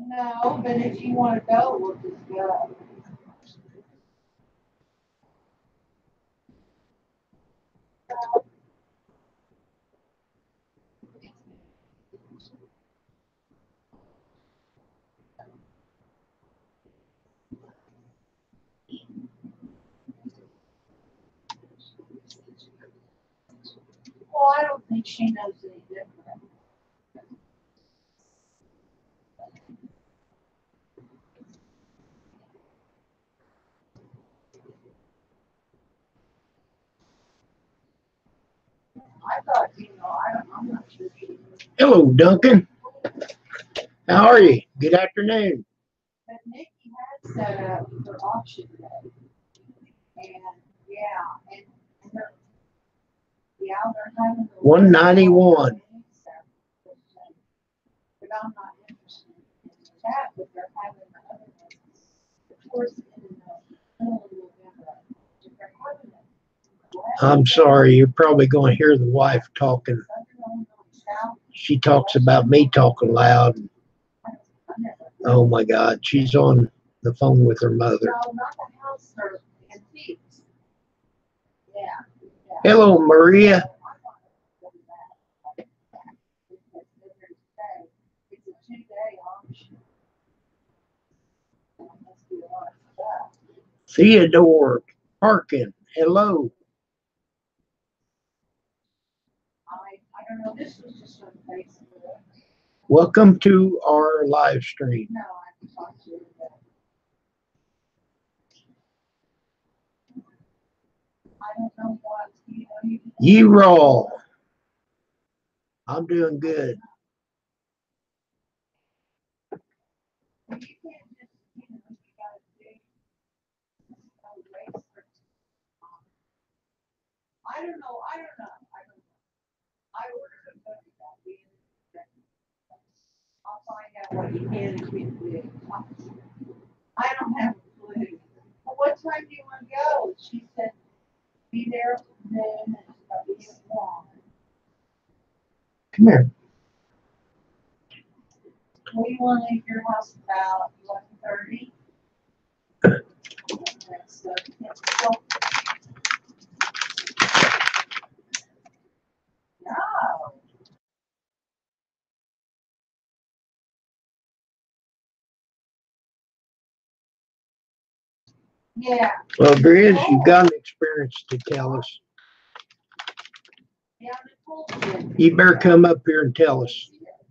No, but if you want to go, we'll just go. Well, I don't think she knows any different. I thought, I'm not sure she knew. Hello, Duncan. How are you? Good afternoon. But Nikki had set up for auction day. And yeah, and they're, yeah, they're having the 191. But I'm not interested in that, but they're having the other ones towards the end of the middle of November. If they're having it. I'm sorry, you're probably going to hear the wife talking. She talks about me talking loud. Oh my God, she's on the phone with her mother. No, not the house, they're antiques. Yeah. Hello, Maria. It's a 2-day auction. Must be a lot of stuff. Theodore Parkin. Hello. I don't know, this was just on Facebook. Welcome to our live stream. No, I can talk to you about it. I don't know what, Ye raw. I'm doing good. you can't just, you gotta do race for. I don't know. I ordered a book about being. I'll find out what you can and can't do. I don't have a clue. Well, what time do you want to go? She said, be there at noon and it's be at 1. Come here. Well, you want to leave your house about 11:30? So, no. Yeah. Well, Grizz, you've got an experience to tell us. Yeah, Nicole did. You better come up here and tell us.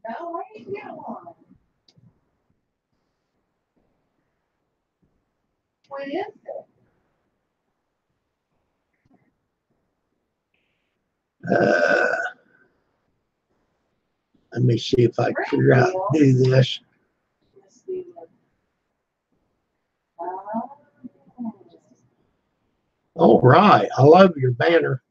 No, I didn't get one. What is it? Let me see if I can figure out how to do this. Let's see. Oh. All right. I love your banner.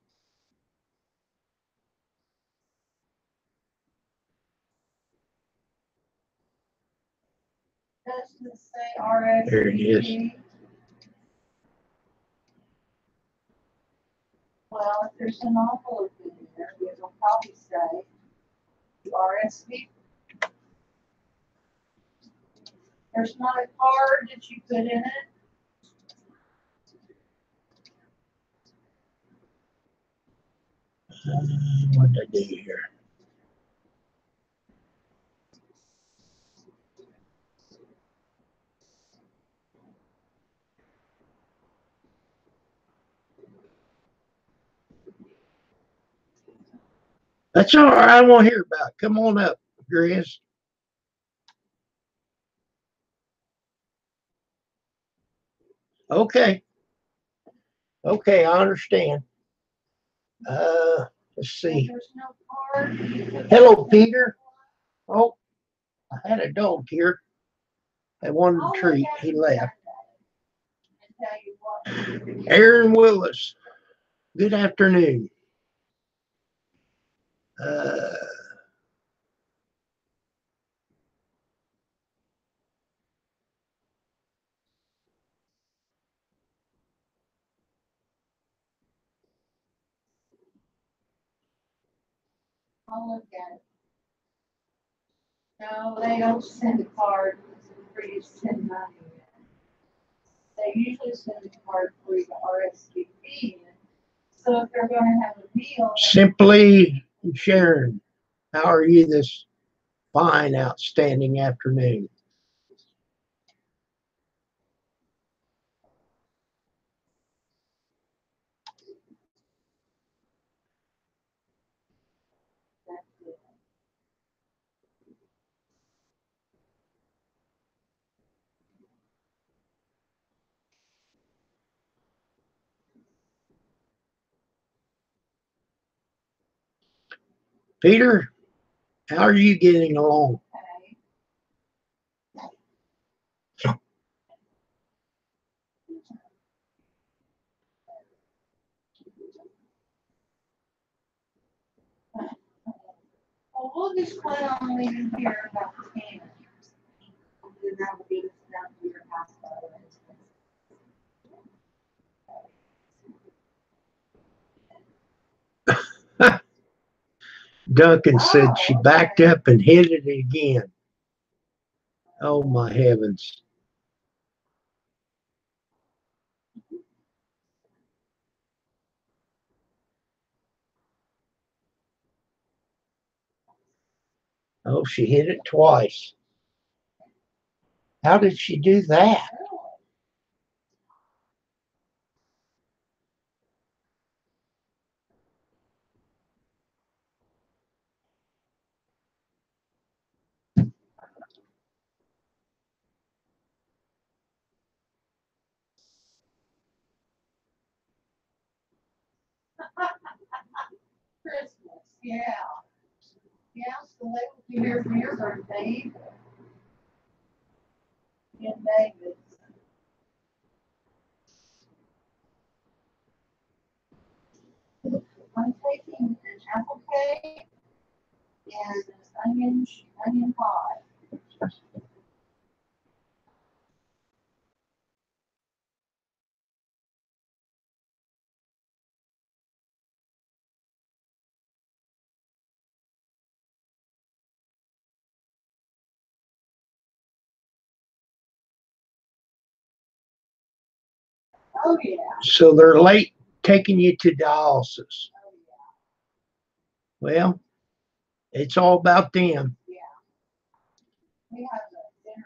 Doesn't it say RSVP? There it is. Well, if there's an envelope in there, it'll probably say RSVP. There's not a card that you put in it. What did I do here? That's all right. I won't hear about it. Come on up, Grizz. Okay. Okay, I understand. Let's see. There's no card. Hello, Peter. Oh, I had a dog here. I wanted a treat. He left. Aaron Willis. Good afternoon. I'll look at it. No, they don't send a card for you to send money in. They usually send a card for you to RSVP in. So if they're gonna have a meal. Simply Sharon, how are you this fine, outstanding afternoon? Peter, how are you getting along? Well, we'll just plan on leaving here about 10. And then that will get us down to your house by the way. Duncan said she backed up and hit it again. Oh my heavens. Oh, she hit it twice. How did she do that? Christmas, yeah. Yeah, so they will be here for your birthday. And David's. I'm taking an apple cake and an onion pie. Oh, yeah. So they're late taking you to dialysis. Oh, yeah. Well, it's all about them. Yeah. We have a dinner.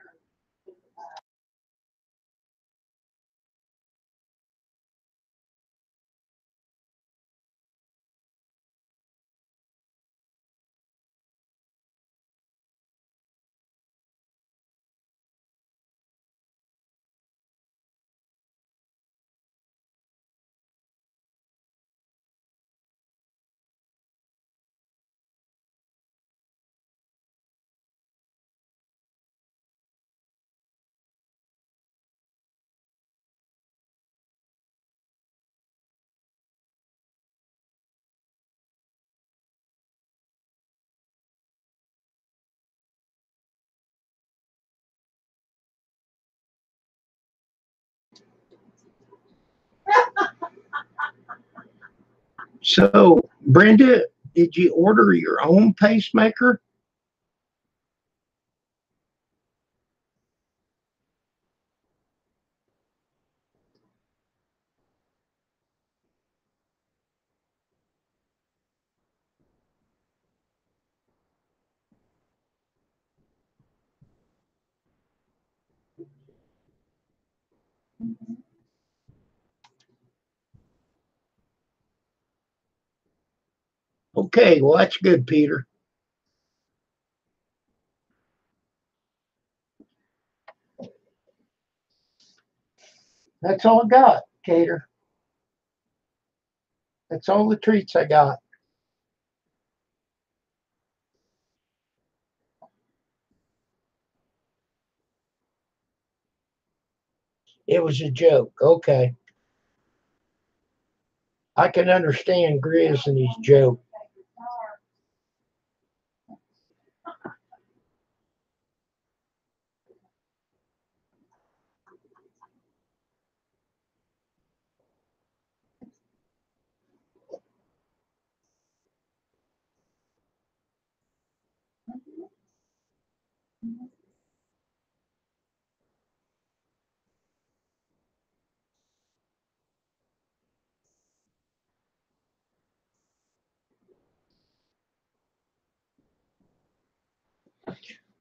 So, Brenda, did you order your own pacemaker? Okay, well, that's good, Peter. That's all I got, Cater. That's all the treats I got. It was a joke. Okay. I can understand Grizz and his joke.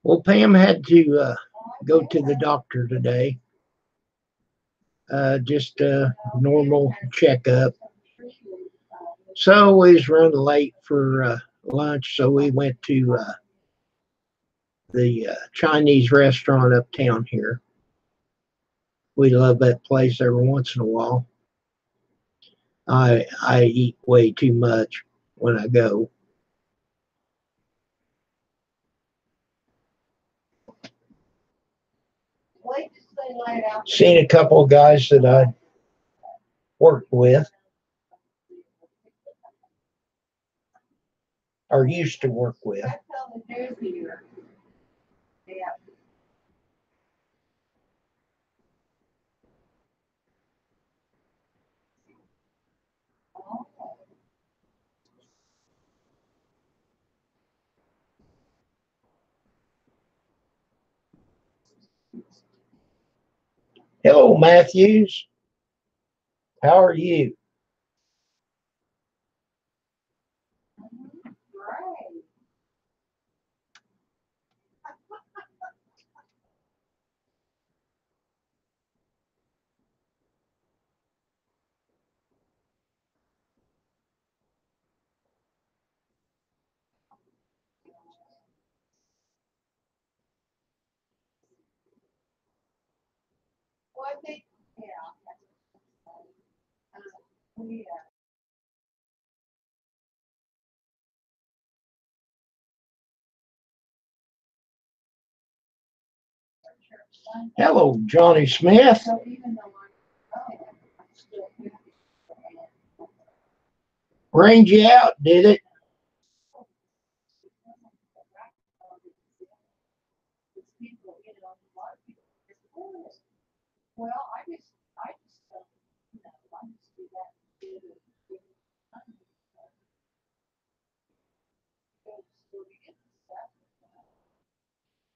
Well, Pam had to go to the doctor today. Just a normal checkup. So we was running late for lunch, so we went to the Chinese restaurant uptown here. We love that place every once in a while. I eat way too much when I go. Seen a couple of guys that I worked with or used to work with. Hello, Matthews. How are you? Hello, Johnny Smith. Rained you out, did it?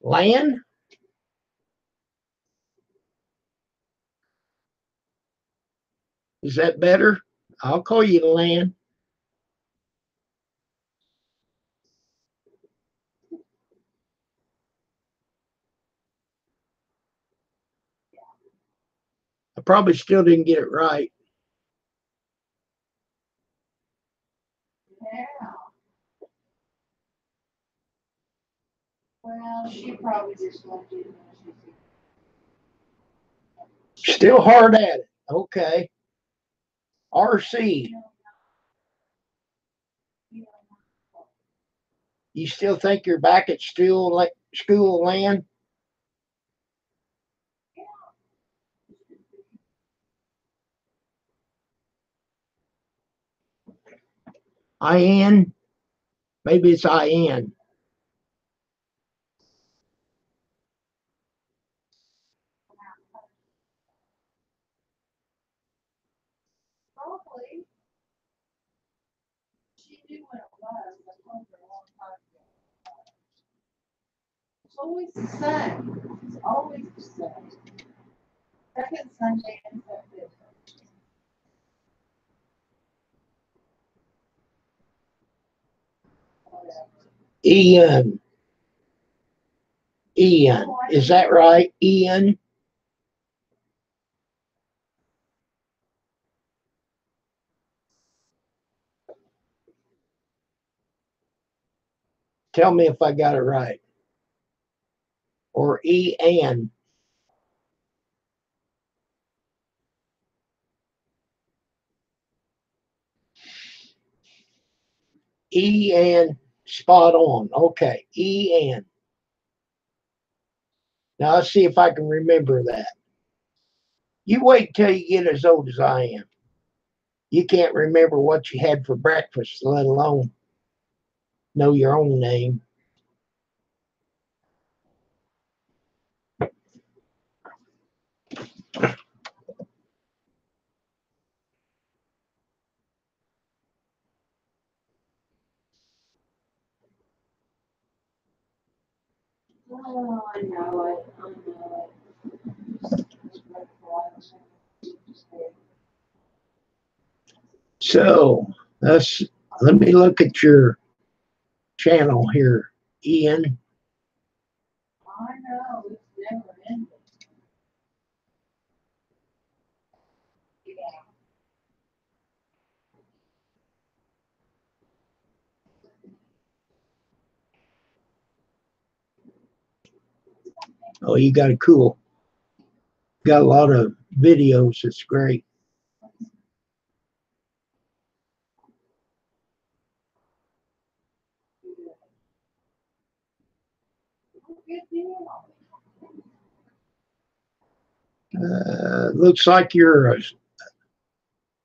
Land? Is that better? I'll call you Land. I probably still didn't get it right. Well, she probably just loved it. Still hard at it. Okay. RC. You still think you're back at school, Land? IN? Maybe it's IN. Probably. She knew when it was. I told her a long time ago. It's always the same. It's always the same. Second Sunday in September. Ian. Ian. Is that right? Ian? Tell me if I got it right. Or Ian. Ian. Spot on. Okay. Ian. Now let's see if I can remember that. You wait till you get as old as I am. You can't remember what you had for breakfast, let alone know your own name. Oh, I know it. I know it. So let me look at your channel here, Ian. I know, it's never ending. Yeah. Oh, you got got a lot of videos. It's great. Good deal. Looks like you're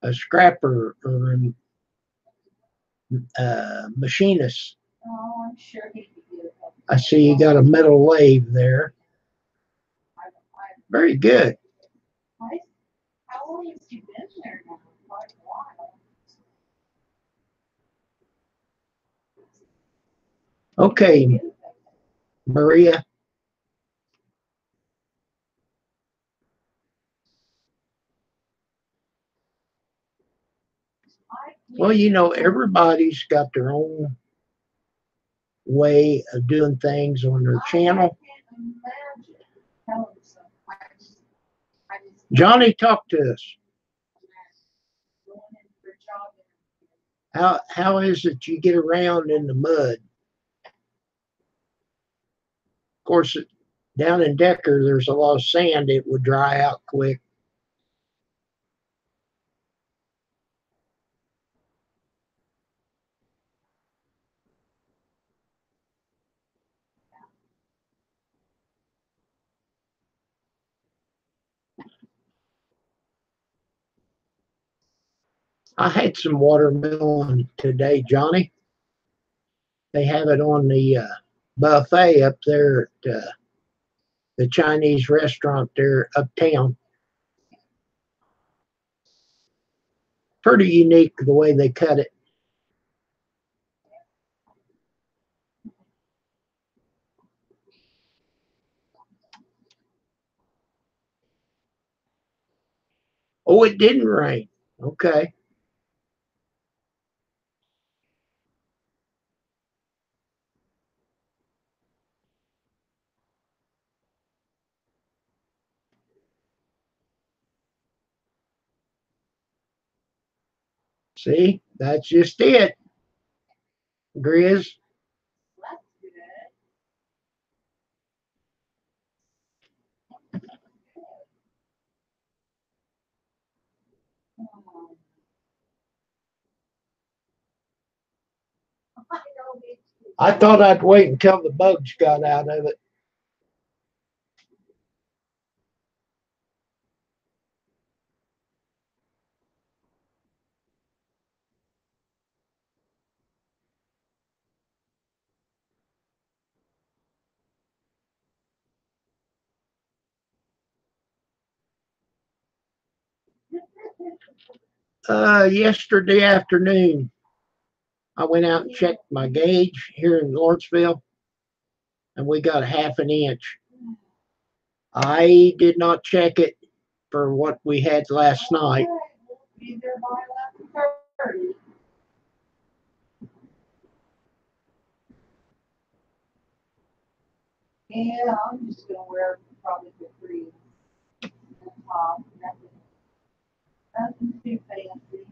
a scrapper or a machinist. Oh, I'm sure he could do it. I see you got a metal lathe there. Very good. How long has he been there now? Quite a while. Okay, Maria. Well, you know, everybody's got their own way of doing things on their channel. I can't imagine. Tell him so. I just Johnny, talk to us. going in for a job interview. How is it you get around in the mud? Of course, down in Decker, there's a lot of sand. It would dry out quick. I had some watermelon today, Johnny. They have it on the buffet up there at the Chinese restaurant there uptown. Pretty unique the way they cut it. Oh, it didn't rain. Okay. See, that's just it, Grizz. That's good. Um, I know it's good. I thought I'd wait until the bugs got out of it. Yesterday afternoon, I went out and checked my gauge here in Lawrenceville, and we got a half an inch. I did not check it for what we had last night. We'll be there by 11:30. Yeah, I'm just gonna wear probably the free top. Nothing too fancy.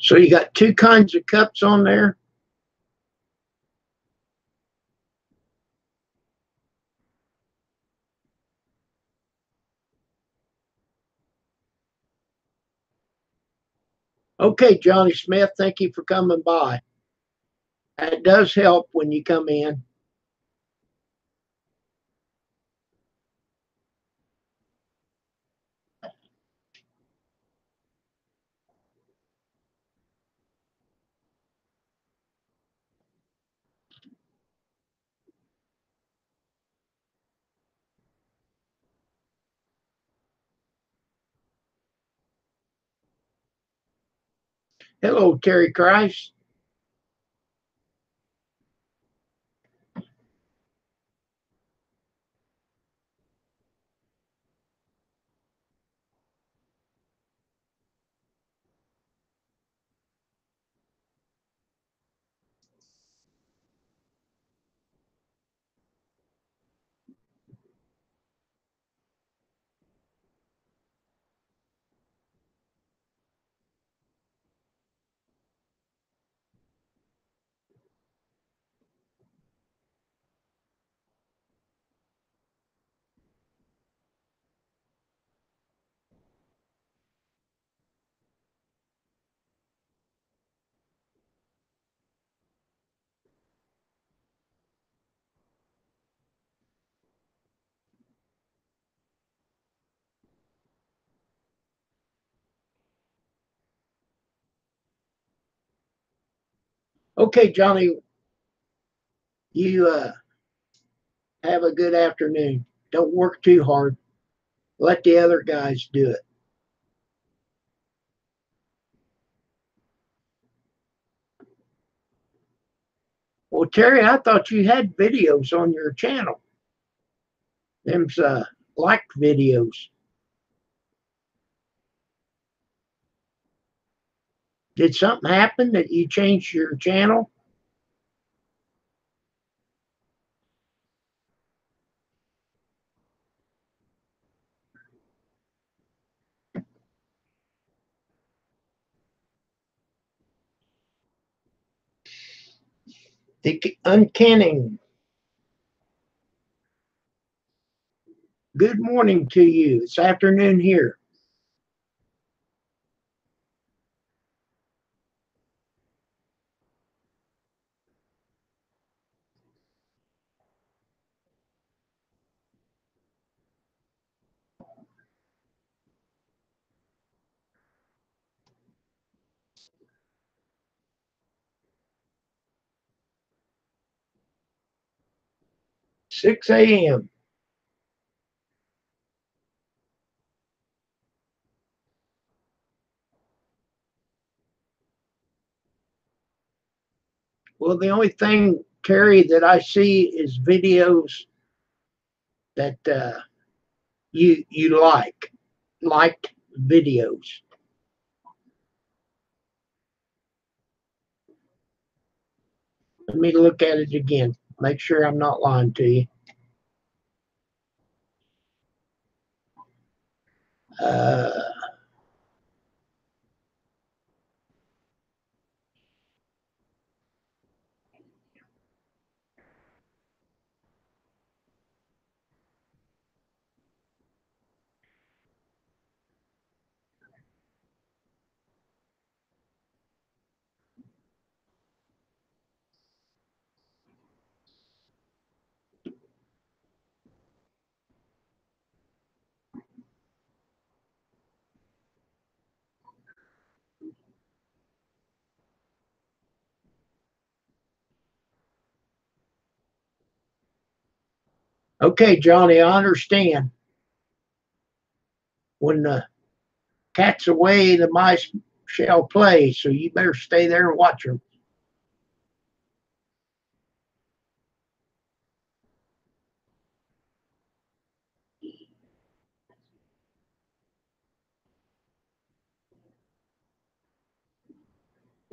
So you got two kinds of cups on there. Okay, Johnny Smith, thank you for coming by. It does help when you come in. Hello, Terry Christ. Okay, Johnny, you have a good afternoon. Don't work too hard. Let the other guys do it. Well, Terry, I thought you had videos on your channel. Them's like videos. Did something happen that you changed your channel? The uncanning. Good morning to you. It's afternoon here. Six a.m. Well, the only thing, Terry, that I see is videos that you liked videos. Let me look at it again. Make sure I'm not lying to you. Uh, okay, Johnny, I understand. When the cat's away, the mice shall play. So you better stay there and watch them.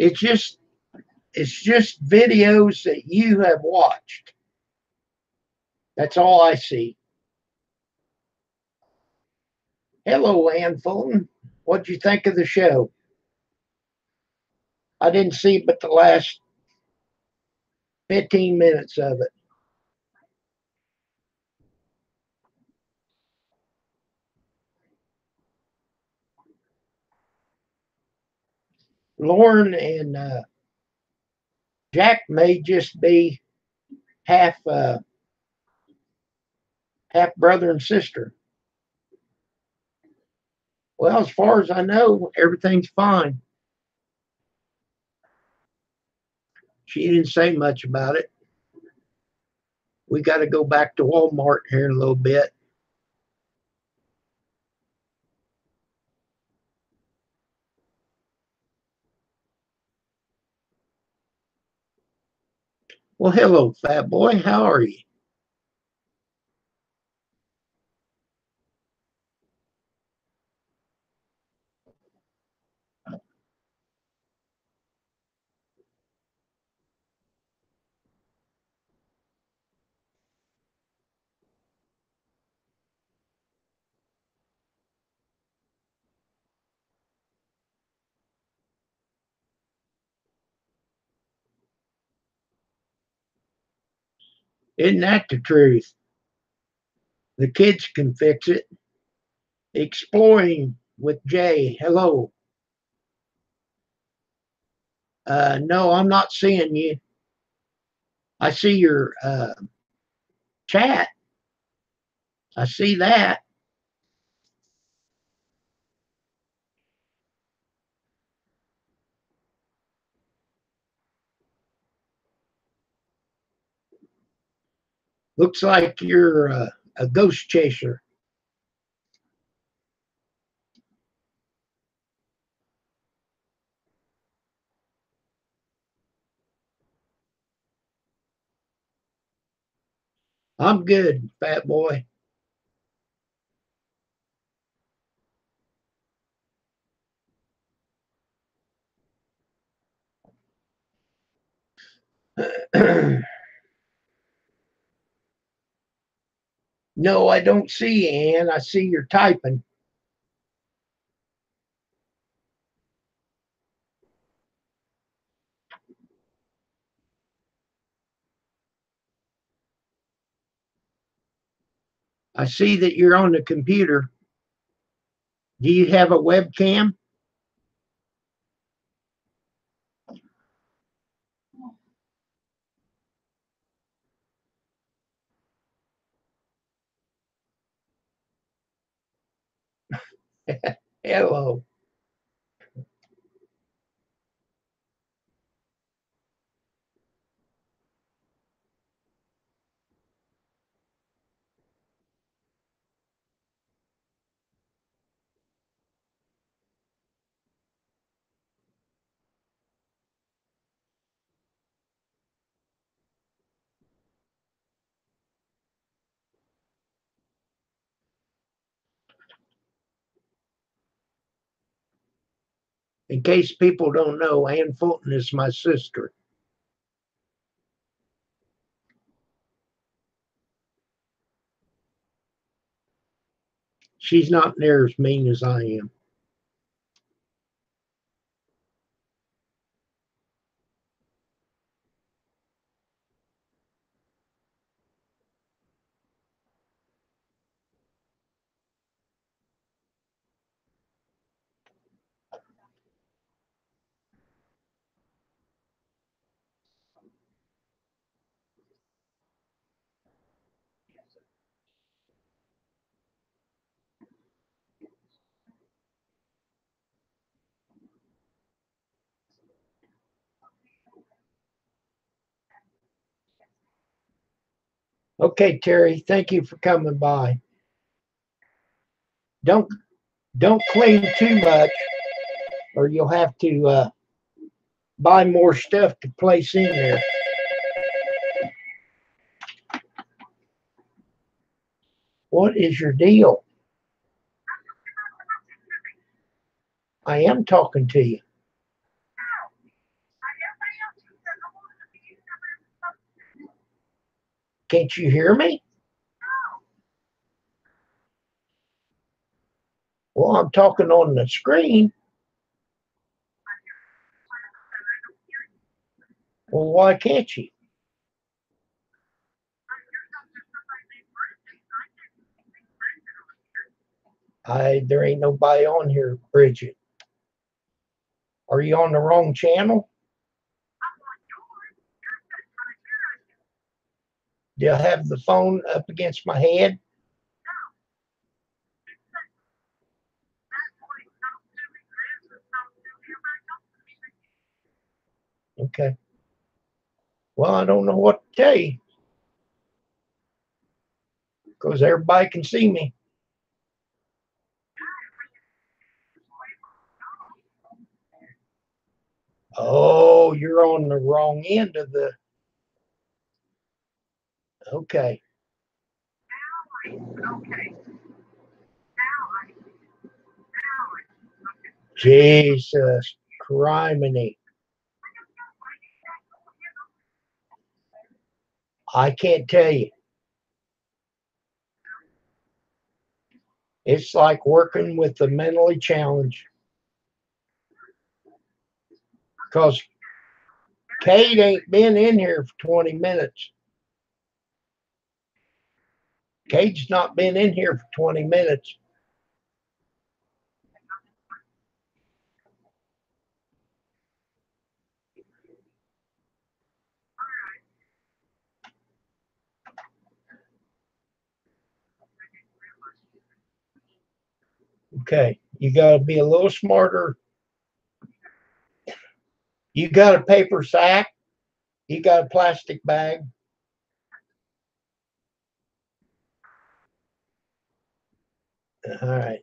It's just it's just videos that you have watched. That's all I see. Hello, Ann Fulton. What'd you think of the show? I didn't see but the last 15 minutes of it. Lauren and Jack may just be half half brother and sister. Well, as far as I know, everything's fine. She didn't say much about it. We got to go back to Walmart here in a little bit. Well, hello, fat boy. How are you? Isn't that the truth? The kids can fix it. Exploring with Jay. Hello. No, I'm not seeing you. I see your chat. I see that. Looks like you're a ghost chaser. I'm good, fat boy. No, I don't see you, Ann. I see you're typing. I see that you're on the computer. Do you have a webcam? Hello. In case people don't know, Ann Fulton is my sister. She's not near as mean as I am. Okay, Terry, thank you for coming by. Don't don't clean too much, or you'll have to buy more stuff to place in there. What is your deal? I am talking to you. Can't you hear me? Well, I'm talking on the screen. Well, why can't you? There ain't nobody on here, Bridget. Are Are you on the wrong channel? Do I have the phone up against my head? Okay. Well, I don't know what to tell you because everybody can see me. Oh, you're on the wrong end of the. Okay. Jesus criminy. I can't tell you. It's like working with the mentally challenged. Because Kate ain't been in here for 20 minutes. Kate's not been in here for 20 minutes. Okay. You got to be a little smarter. You got a paper sack. You got a plastic bag. All right.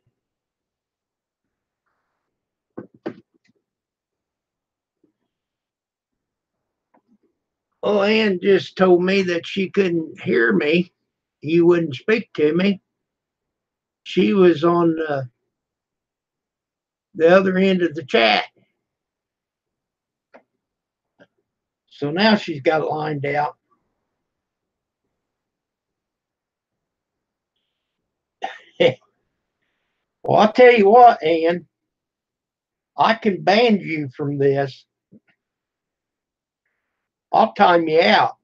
Oh, Ann just told me that she couldn't hear me. You wouldn't speak to me. She was on the other end of the chat. So now she's got it lined out. Well, I'll tell you what, Ann, I can ban you from this. I'll time you out.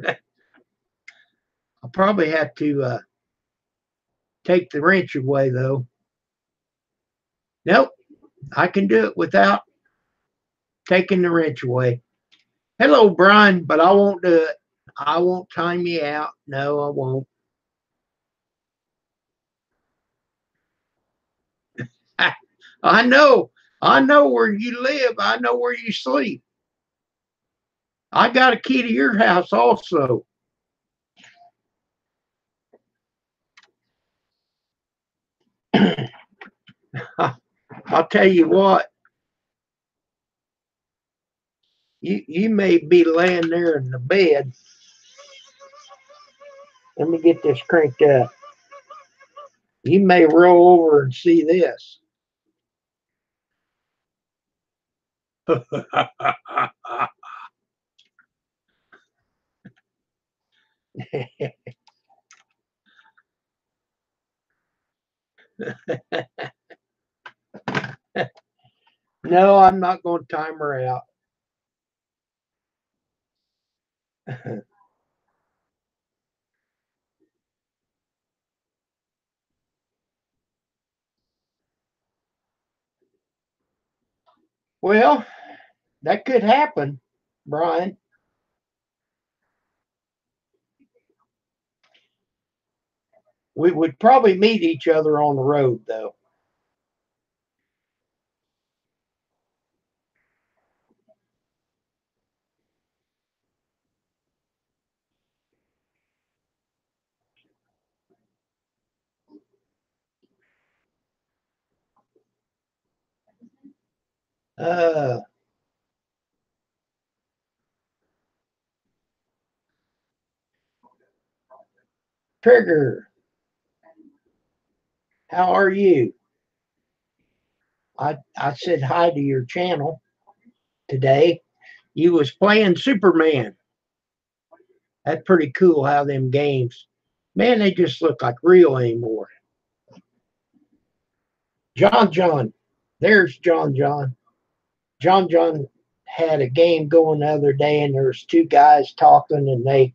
I'll probably have to take the wrench away, though. Nope, I can do it without taking the wrench away. Hello, Brian, but I won't do it. I won't time you out. No, I won't. I know. I know where you live. I know where you sleep. I got a key to your house also. I'll tell you what, you may be laying there in the bed. Let me get this cranked up. You may roll over and see this. No, I'm not going to time her out. Well, that could happen, Brian. We would probably meet each other on the road, though. Uh, Trigger, how are you? I said hi to your channel today. You was playing Superman. That's pretty cool how them games, man, they just look like real anymore. John, there's John. John had a game going the other day, and there was two guys talking, and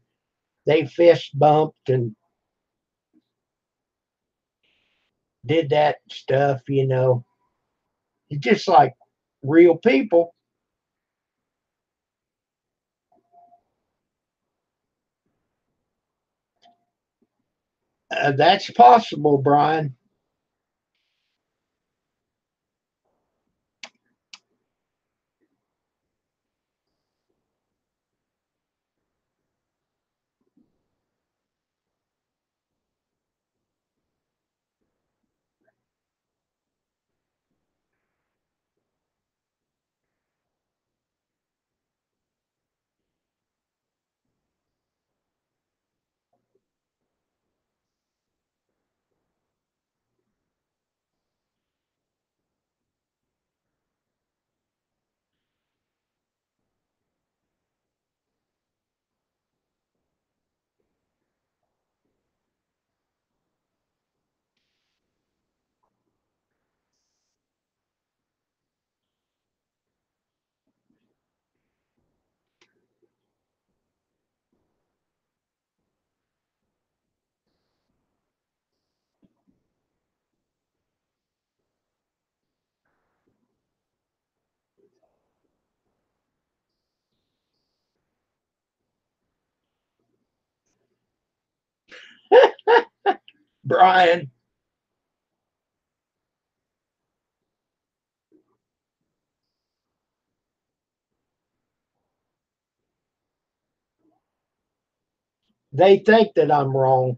they fist bumped and did that stuff. It's just like real people. That's possible, Brian. Brian, they think that I'm wrong.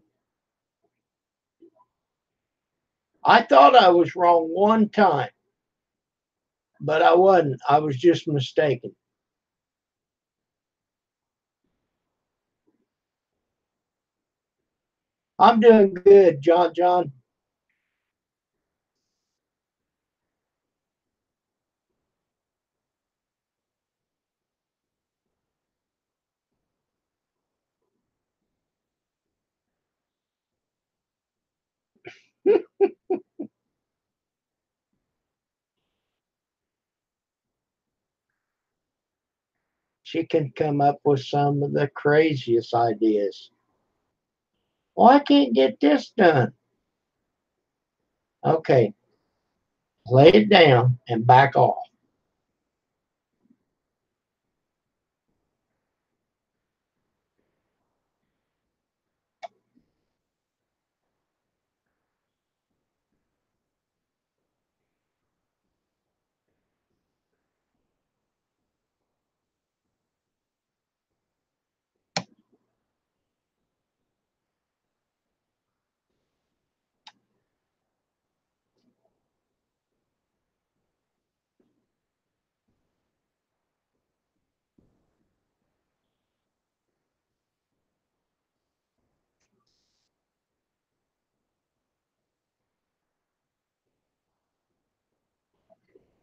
I thought I was wrong one time, but I wasn't. I was just mistaken. I'm doing good, John. John, she can come up with some of the craziest ideas. Well, I can't get this done. Okay, lay it down and back off.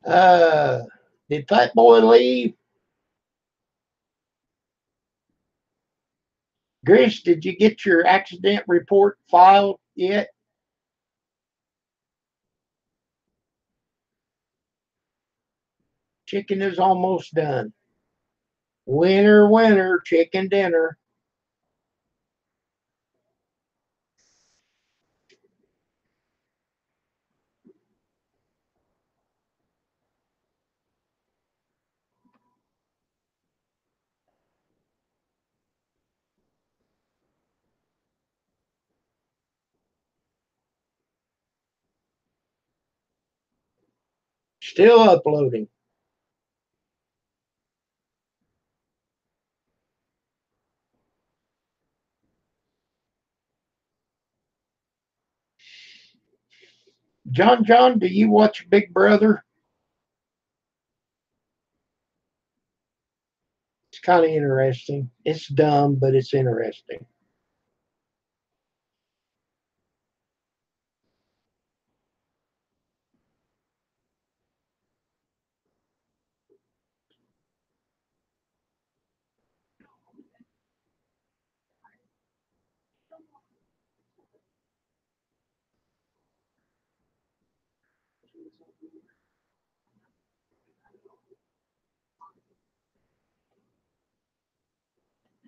Uh, did Fat Boy leave? Grish, did you get your accident report filed yet? Chicken is almost done. Winner, winner, chicken dinner. Still uploading. John, do you watch Big Brother? It's kind of interesting. It's dumb, but it's interesting.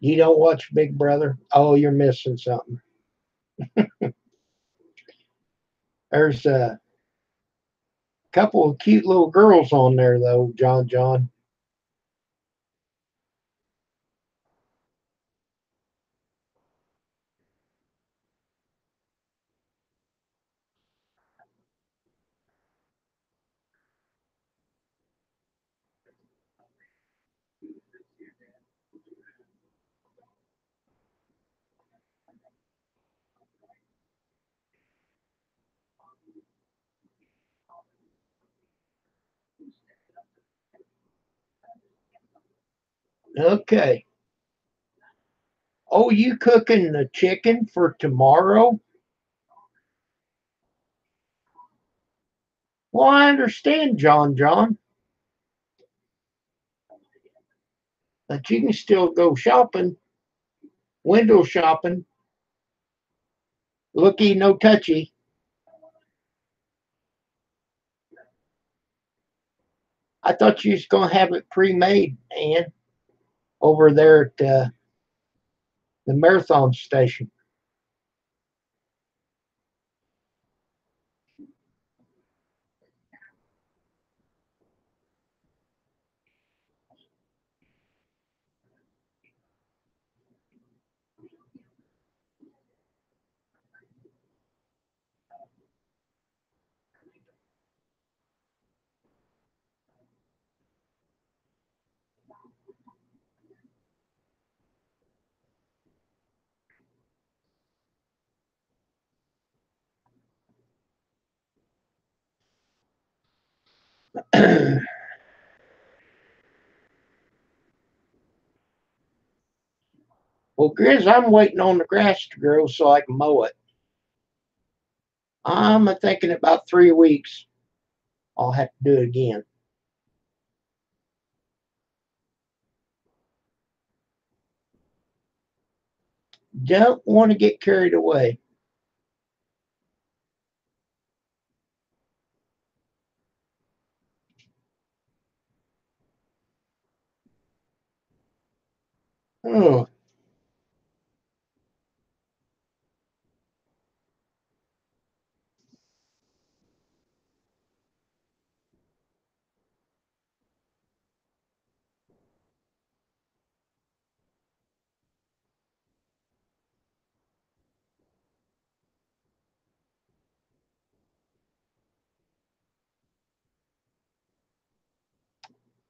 You don't watch Big Brother? Oh, you're missing something. There's Couple of cute little girls on there though, John. Okay. Oh, you cooking the chicken for tomorrow? Well, I understand, John, that you can still go shopping, window shopping, looky no touchy. I thought you was gonna have it pre-made, Ann, over there at the marathon station. Well, Grizz, I'm waiting on the grass to grow so I can mow it. I'm thinking about 3 weeks. I'll have to do it again. Don't want to get carried away. Oh,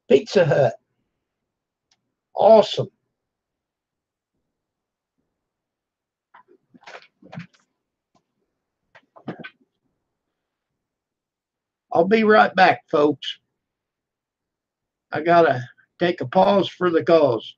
Pizza Hut. Awesome. I'll be right back, folks. I gotta take a pause for the cause.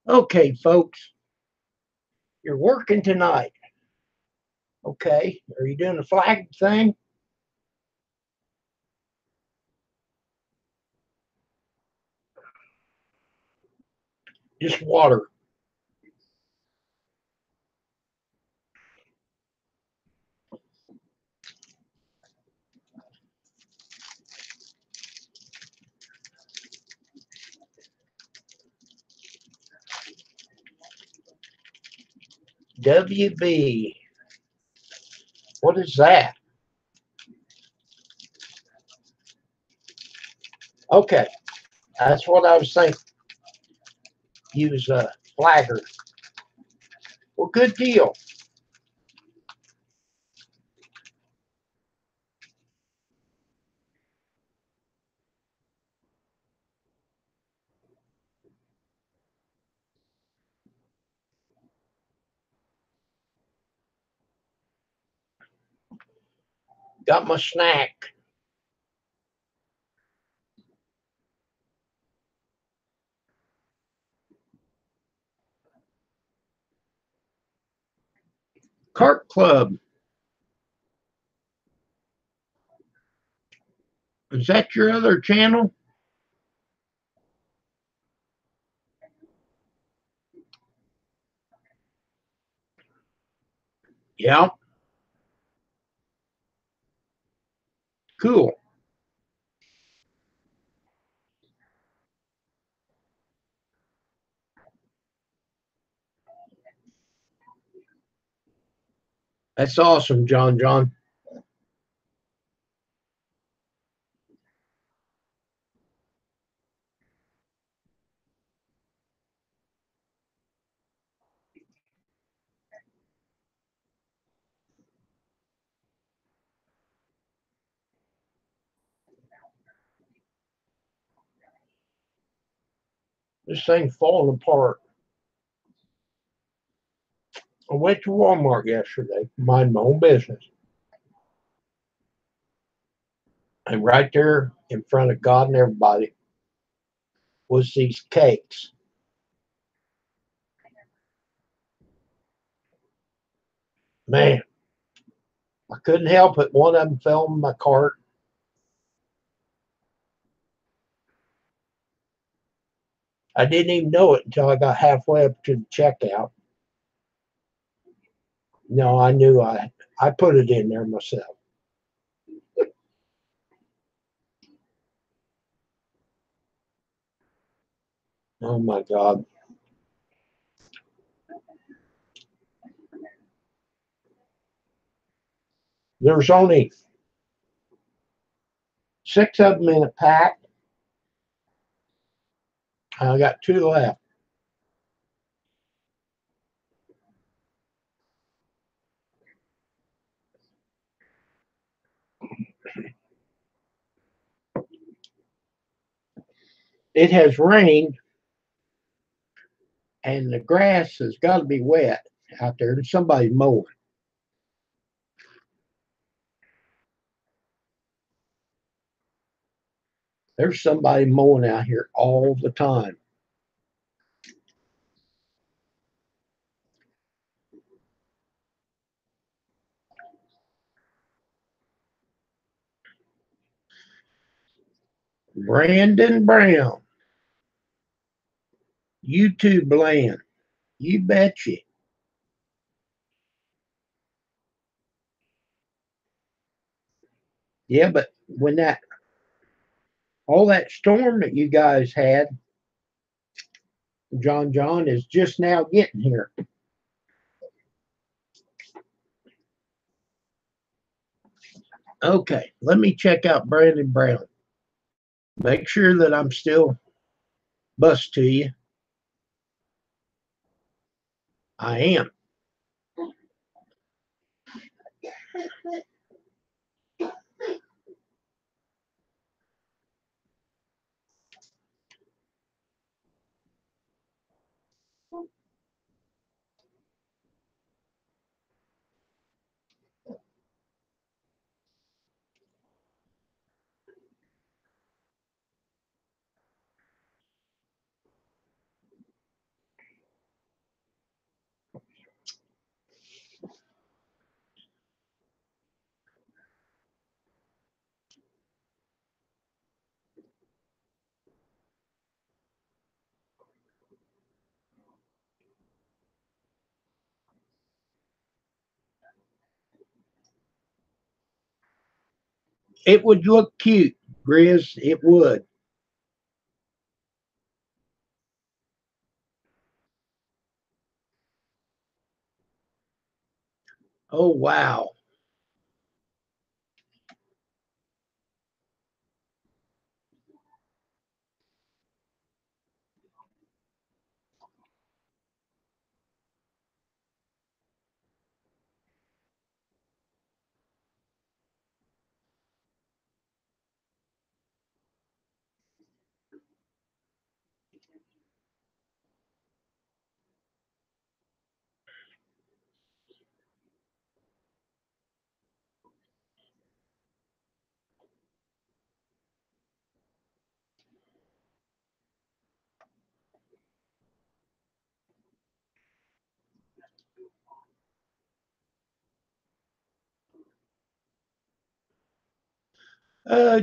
Okay, folks, you're working tonight. Okay, are you doing the flag thing? Just water. WB. What is that? Okay, that's what I was thinking. Use a flagger. Well, good deal. Got my snack. Cart Club. Is that your other channel? Yeah, cool. That's awesome, John John. This thing's falling apart. I went to Walmart yesterday, mind my own business. And right there in front of God and everybody was these cakes. Man, I couldn't help it. One of them fell in my cart. I didn't even know it until I got halfway up to the checkout. No, I knew I put it in there myself. Oh my God. There's only 6 of them in a pack. I got 2 left. It has rained and the grass has got to be wet out there. There's somebody mowing. There's somebody mowing out here all the time. Brandon Brown, YouTube land. You betcha. Yeah, but when that all that storm that you guys had, John John, is just now getting here. Okay, let me check out Brandon Brown. Make sure that I'm still bus to you. I am. It would look cute, Grizz. It would. Oh, wow.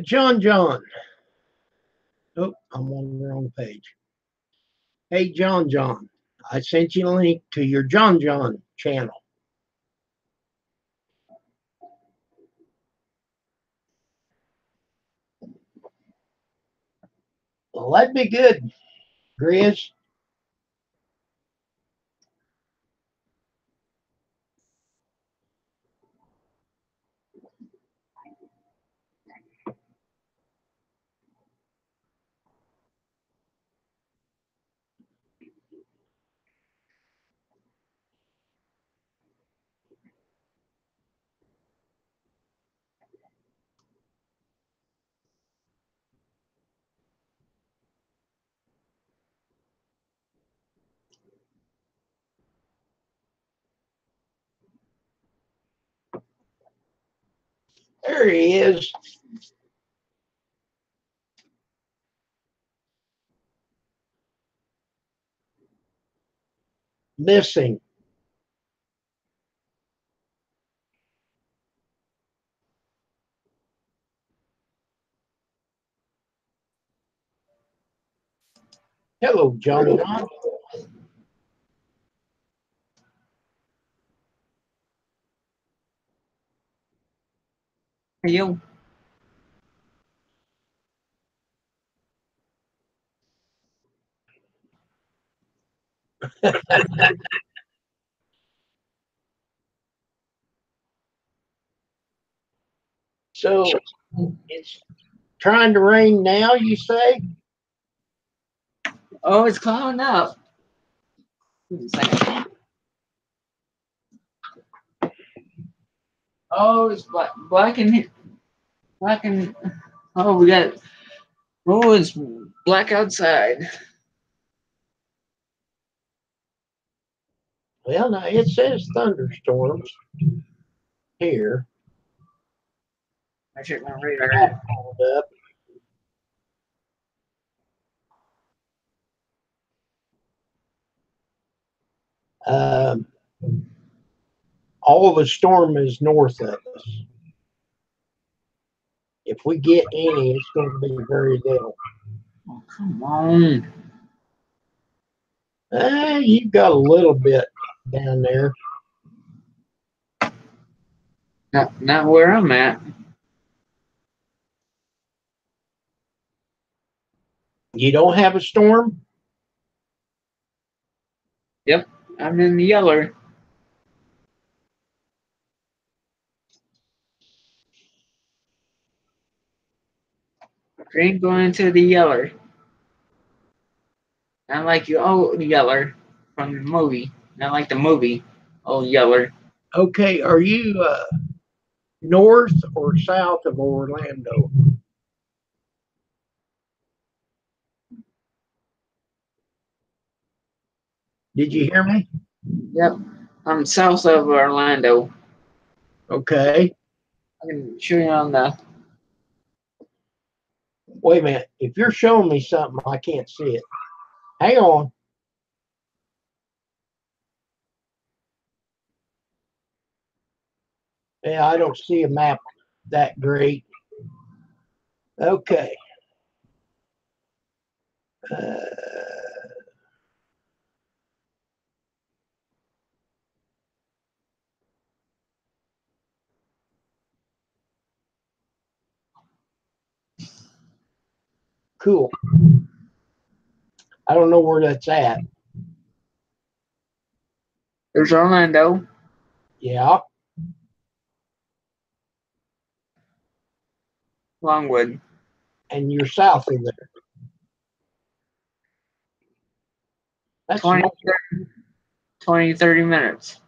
John. Oh, I'm on the wrong page. Hey, John. I sent you a link to your John channel. Well, that'd be good, Grizz. There he is. Missing. Hello, John. You. So it's trying to rain now, you say? Oh, it's clouding up. Wait a second. Oh, it's black and. Oh, we got. Oh, it's black outside. Well, now it says thunderstorms here. I checked my radar. Hold up. Um, all the storm is north of us. If we get any, it's going to be very little. Oh, come on. You've got a little bit down there. Not where I'm at. You don't have a storm? Yep, I'm in the yeller. Green going into the yeller. Not like you old yeller from the movie. Not like the movie. Old yeller. Okay, are you north or south of Orlando? Did you hear me? Yep, I'm south of Orlando. Okay. I can show you on the. Wait a minute. If you're showing me something, I can't see it. Hang on. Yeah, I don't see a map that great. Okay. Uh, Cool. I don't know where that's at. There's Orlando. Yeah. Longwood. And you're south of there. That's 20, north. 20, 30 minutes.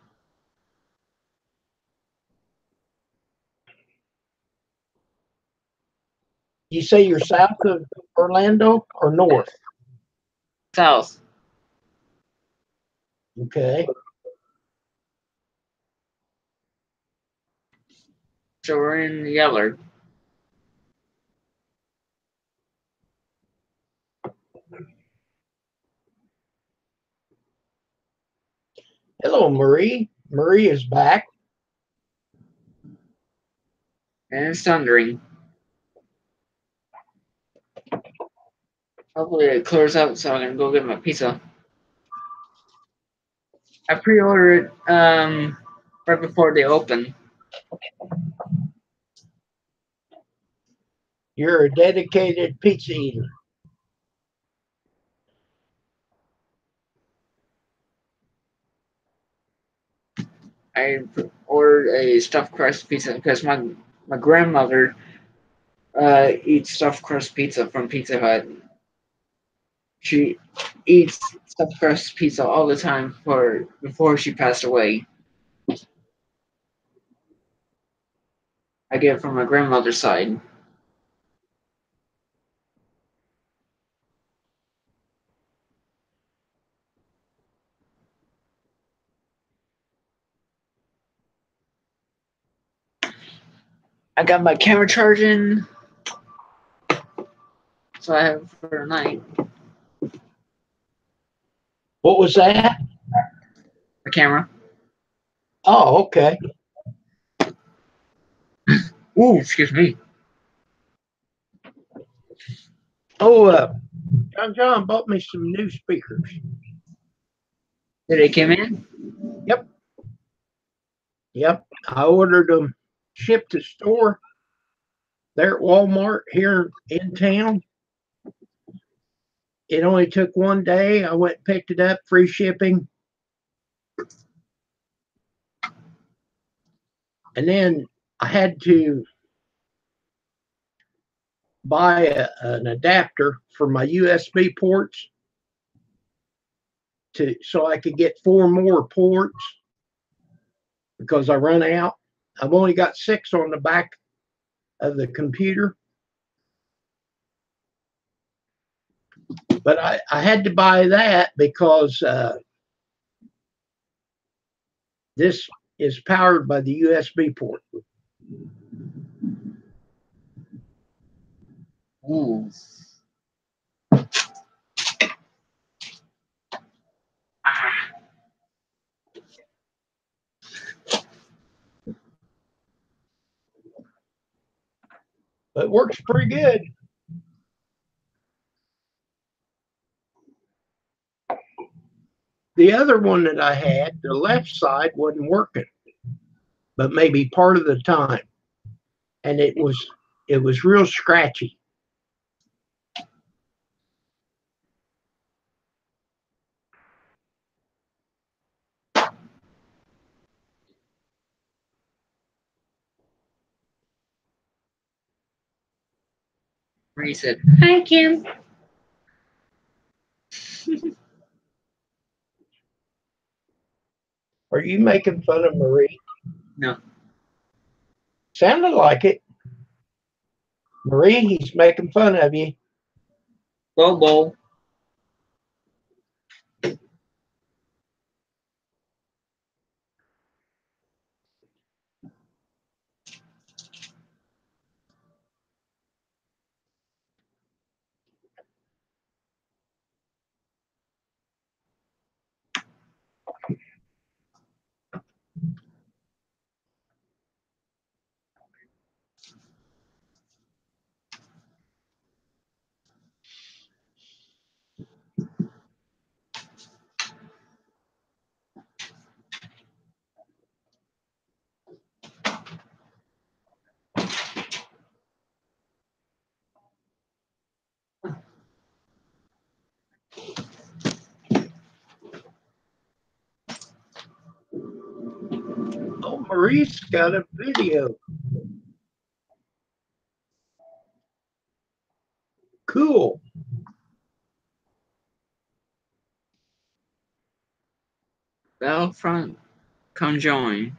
You say you're south of Orlando or north? South. Okay. So we're in Yeller. Hello, Marie. Marie is back. And it's thundering. Hopefully it clears up so I can go get my pizza. I pre-ordered right before they open. You're a dedicated pizza eater. I ordered a stuffed crust pizza because my grandmother eats stuffed crust pizza from Pizza Hut. She eats stuffed crust pizza all the time before she passed away. I get it from my grandmother's side. I got my camera charging, so I have for tonight. What was that? The camera. Oh, okay. Ooh, excuse me. Oh, John bought me some new speakers. Did they come in? Yep. I ordered them shipped to store there at Walmart here in town. It only took one day. I went and picked it up, free shipping. And then I had to buy an adapter for my USB ports so I could get 4 more ports because I run out. I've only got 6 on the back of the computer. But I had to buy that because this is powered by the USB port. Ooh. But it works pretty good. The other one that I had, the left side wasn't working, but maybe part of the time. And it was real scratchy. Marie said, "Hi, Kim." Are you making fun of Marie? No. Sounded like it. Marie, he's making fun of you. Bobo. Oh, Maurice got a video. Cool. Battlefront conjoined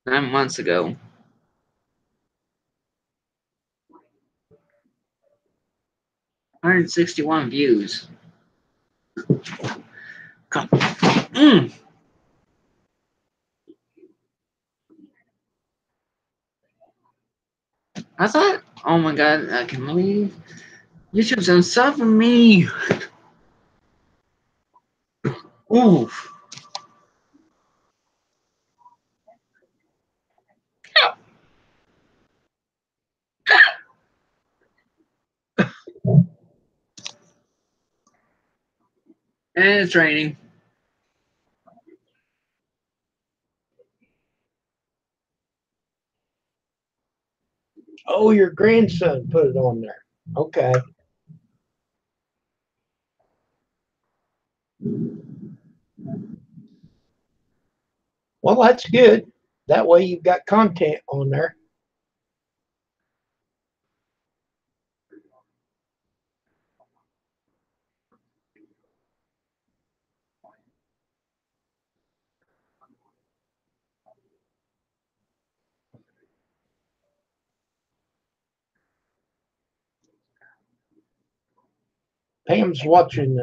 9 months ago. $161 views. Come. I thought, oh my god, I can believe YouTube's unsubbing me. Ooh. And it's raining. Oh, your grandson put it on there. Okay. Well, that's good. That way you've got content on there. Pam's watching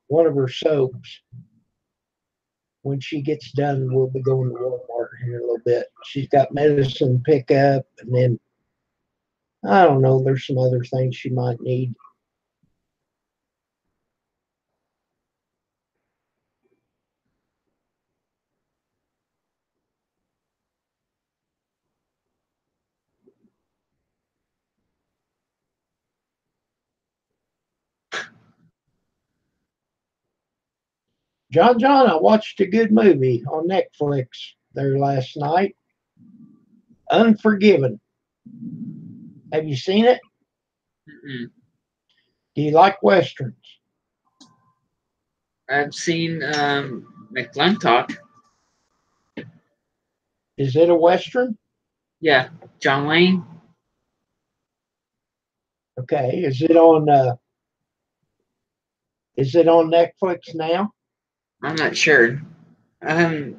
one of her soaps. When she gets done, we'll be going to Walmart here in a little bit. She's got medicine pick up, and then I don't know, there's some other things she might need. John, I watched a good movie on Netflix there last night. Unforgiven. Have you seen it? Mm-mm. Do you like westerns? I've seen McClintock. Is it a western? Yeah, John Wayne. Okay. Is it on Netflix now? I'm not sure. Well,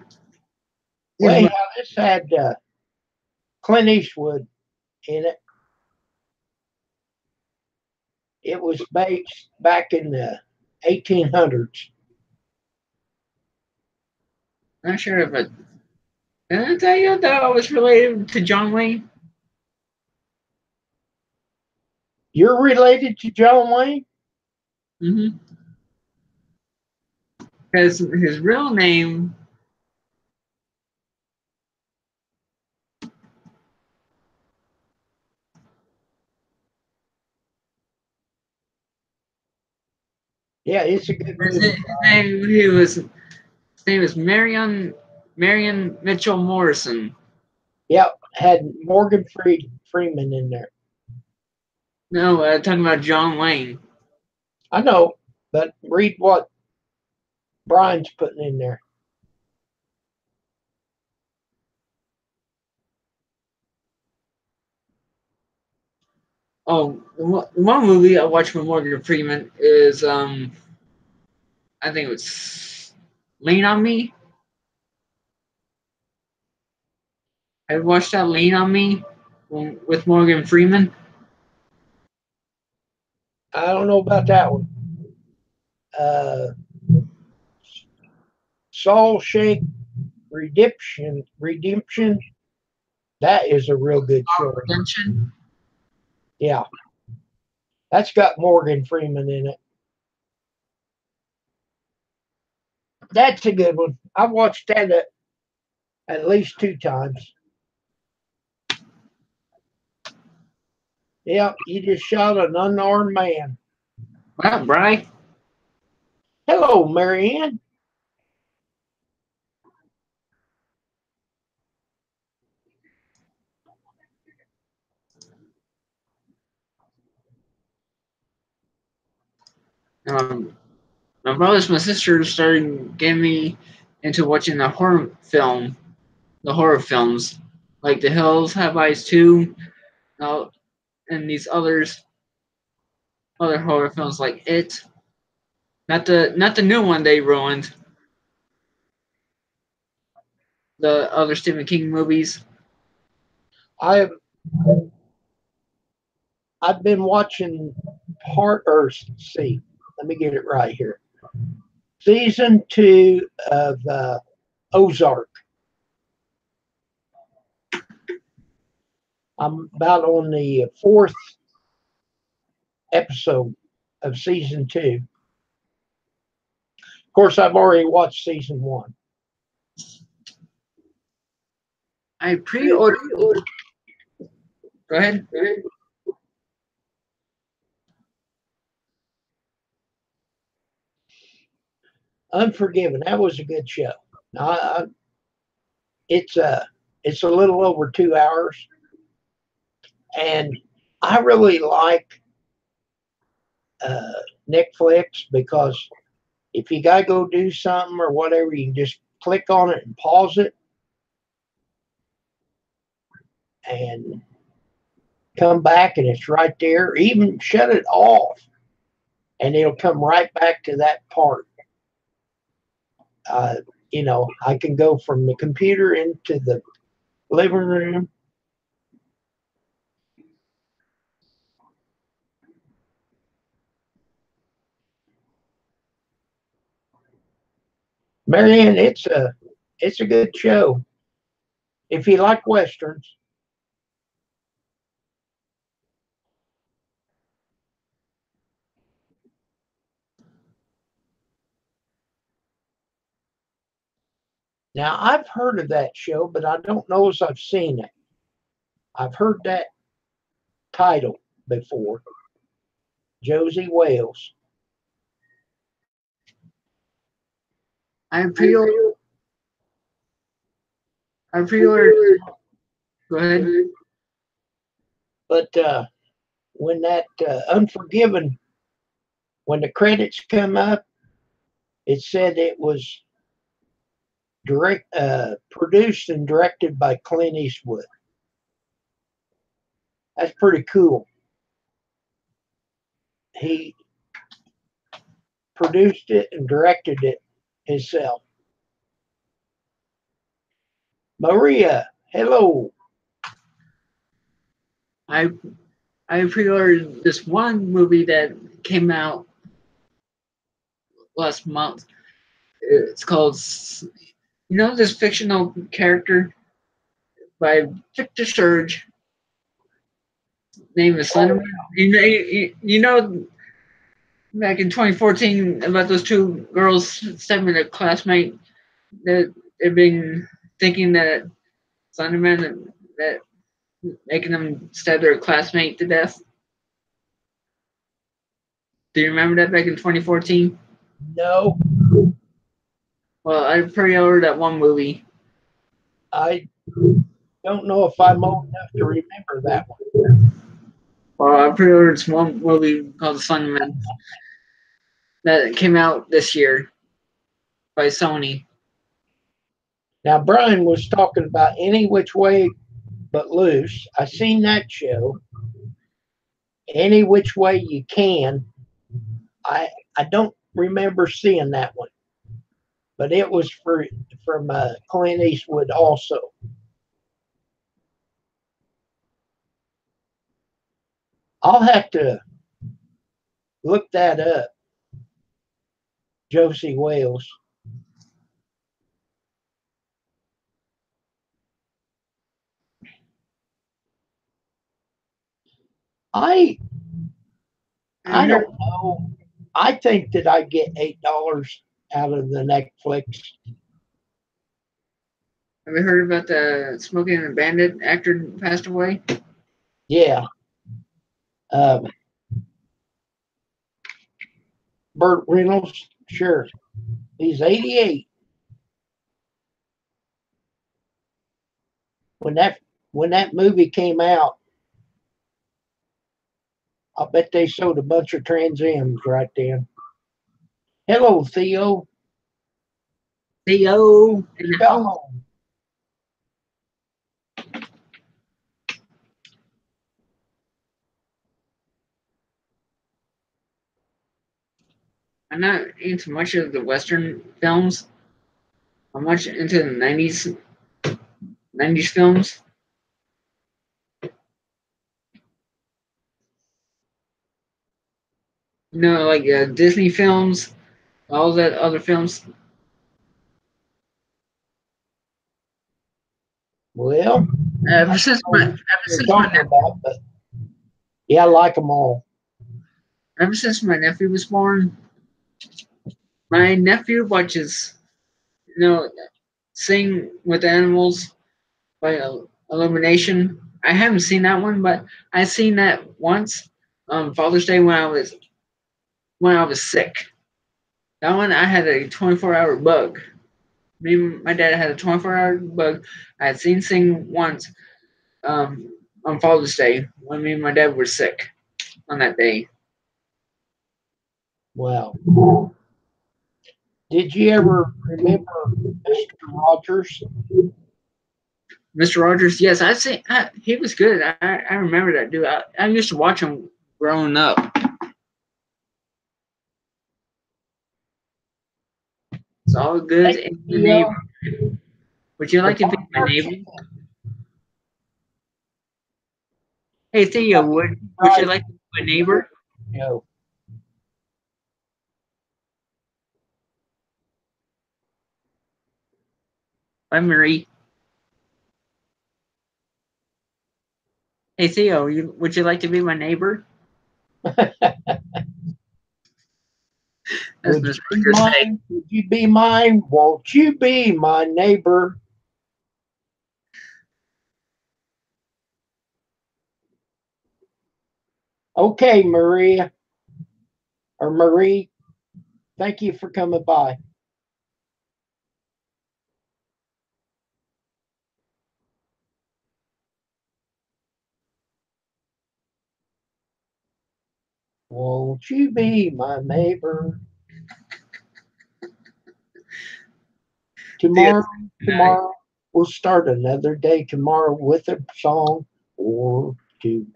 yeah, this had Clint Eastwood in it. It was based back in the 1800s. Not sure if it. Did I tell you that I was related to John Wayne? You're related to John Wayne? Mm-hmm. Because his real name. Yeah, it's a good movie. His name is Marion Mitchell Morrison. Yep, had Morgan Freeman in there. No, talking about John Wayne. I know, but read what Brian's putting in there. Oh, one movie I watched with Morgan Freeman is I think it was Lean on Me. I watched that Lean on Me with Morgan Freeman. I don't know about that one. Soul Shake Redemption. That is a real good show. Redemption. Yeah, that's got Morgan Freeman in it. That's a good one. I've watched that at least 2 times. Yeah, you just shot an unarmed man. Well, Bry. Hello, Marianne. My brothers, my sisters started giving me into watching the horror films, like The Hills Have Eyes 2, and these other horror films like It. Not the new one they ruined. The other Stephen King movies. I've been watching see, let me get it right here. Season 2 of Ozark. I'm about on the 4th episode of season 2. Of course, I've already watched season 1. I pre-ordered. Go ahead. Unforgiven. That was a good show. It's a little over 2 hours, and I really like Netflix because if you gotta go do something or whatever, you can just click on it and pause it, and come back, and it's right there. Even shut it off, and it'll come right back to that part. I can go from the computer into the living room. Marianne, it's a good show if you like westerns. Now, I've heard of that show, but I don't know if I've seen it. I've heard that title before. Josie Wales. I pre-ordered. Go ahead. But when that Unforgiven, when the credits come up, it said it was produced and directed by Clint Eastwood. That's pretty cool. He produced it and directed it himself. Maria, hello. I pre-ordered this one movie that came out last month. It's called, this fictional character by Victor Surge. Name is Slenderman. You know, back in 2014 about those two girls stabbing a classmate. That they've been thinking that Slenderman that making them stab their classmate to death. Do you remember that back in 2014? No, Well, I pre-ordered that one movie. I don't know if I'm old enough to remember that one. Well, I pre-ordered this one movie called Slenderman that came out this year by Sony. Now, Brian was talking about Any Which Way But Loose. I seen that show. Any Which Way You Can. I don't remember seeing that one, but it was from Clint Eastwood also. I'll have to look that up. Josie Wales. I don't know. I think that I get $8 out of the Netflix. Have you heard about the Smoking and the Bandit actor who passed away? Yeah. Burt Reynolds, sure. He's 88. When that movie came out, I bet they sold a bunch of Trans Ams right then. Hello, Theo. Theo in the Go house. home. I'm not into much of the Western films. I'm much into the 90s films. You know, like Disney films, all that other films. Well, Ever since my you're talking about, but yeah, I like them all. ever since my nephew was born, my nephew watches, you know, Sing with Animals by Illumination. I haven't seen that one, but I seen that once on Father's Day when I was sick. That one I had a 24-hour bug. Me and my dad had a 24-hour bug. I had seen Sing once on Father's Day when me and my dad were sick on that day. Wow. Did you ever remember Mr. Rogers? Mr. Rogers, yes, he was good. I remember that dude. I used to watch him growing up. It's all good Hey, in the Theo, neighborhood. Would you the like to be my backyard neighbor? chicken. Hey Theo, would you Right. like to be my neighbor? No. Bye, Marie. Hey Theo, would you like to be my neighbor? As Would you Miss be Rogers say. mine? Would you be mine? Won't you be my neighbor? Okay, Maria or Marie, thank you for coming by. Won't you be my neighbor? Theo, Tomorrow, we'll start another day tomorrow with a song or two.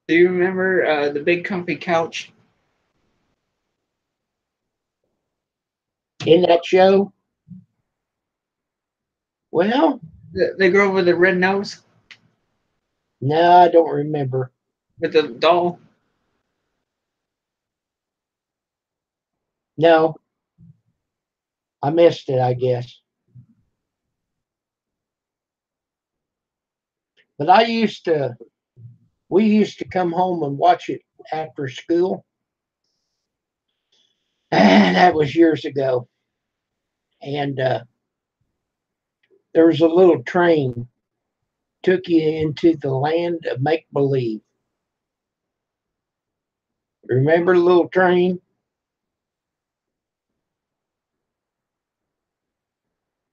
do you remember the big comfy couch? In that show, well, The girl with the red nose no, I don't remember. with the doll? No, I missed it, I guess. But we used to come home and watch it after school. And that was years ago. And there was a little train took you into the land of make believe. Remember the little train?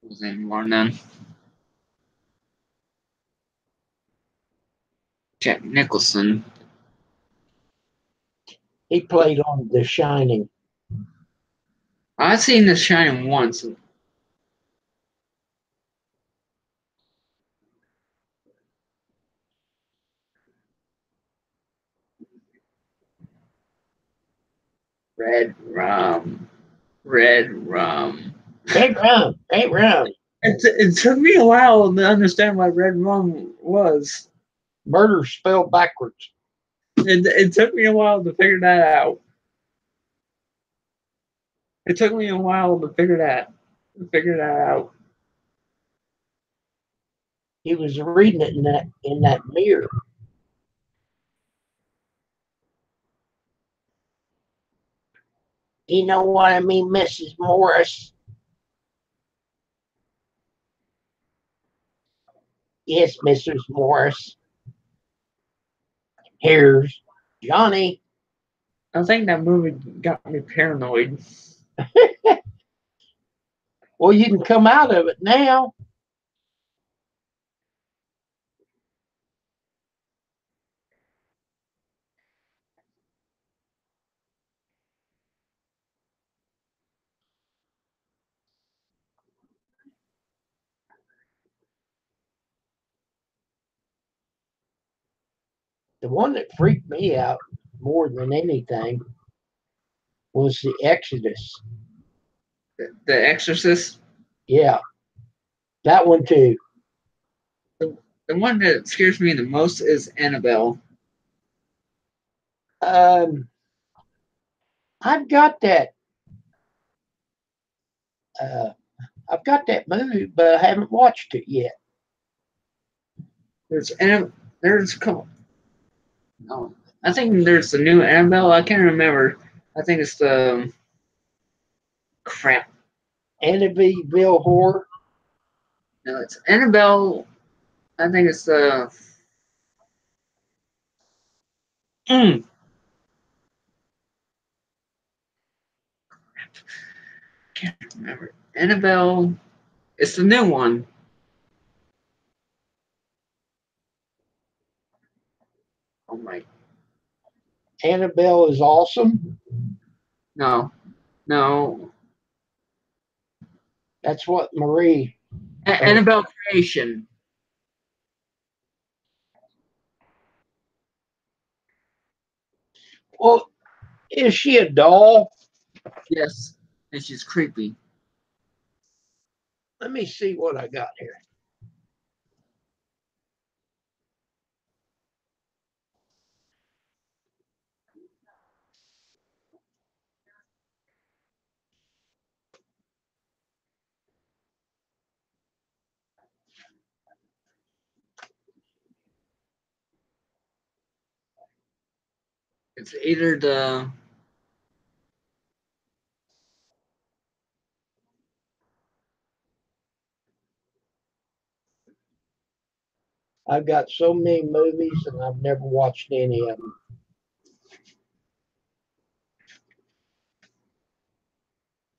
Was anymore then? Jack Nicholson. He played on The Shining. I've seen The Shining once. Red rum. Red rum. Great round, great round. It took me a while to understand what red rum was. Murder spelled backwards. It took me a while to figure that out. It took me a while to figure that out. He was reading it in that mirror. You know what I mean, Mrs. Morris? Yes, Mrs. Morris. Here's Johnny. I think that movie got me paranoid. Well, you can come out of it now. The one that freaked me out more than anything was The Exodus. The Exorcist. Yeah, that one too. The one that scares me the most is Annabelle. Um, I've got that. Uh, I've got that movie, but I haven't watched it yet. There's a couple. No, I think there's the new Annabelle. I can't remember. I think it's the crap. Annabelle Horror. No, it's Annabelle. I think it's the. Mm, can't remember. Annabelle. It's the new one. Oh my. Annabelle is awesome. No. No. That's what Marie. Annabelle Creation. Well, is she a doll? Yes. And she's creepy. Let me see what I got here. It's either the. I've got so many movies and I've never watched any of them.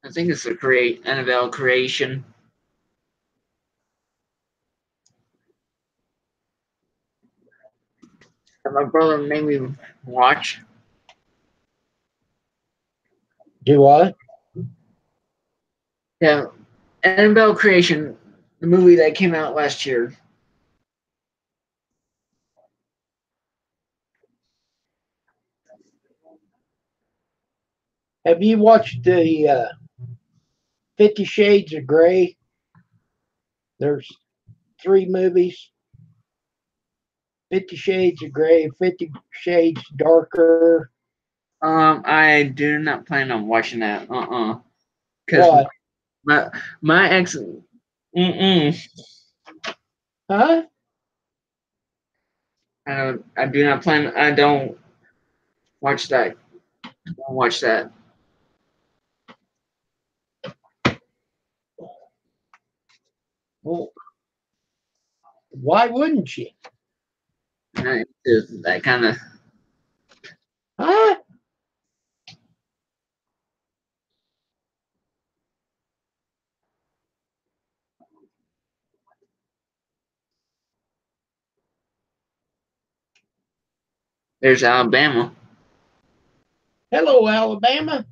I think it's the Annabelle Creation. And my brother made me watch. Do what? Yeah, Annabelle Creation, the movie that came out last year. Have you watched the 50 Shades of Grey? There's 3 movies. 50 Shades of Grey, 50 Shades Darker. I do not plan on watching that. Because What? my ex. Huh? I do not plan. I don't watch that. Don't watch that. Well, why wouldn't you? That kind of. Huh? There's Alabama. Hello, Alabama.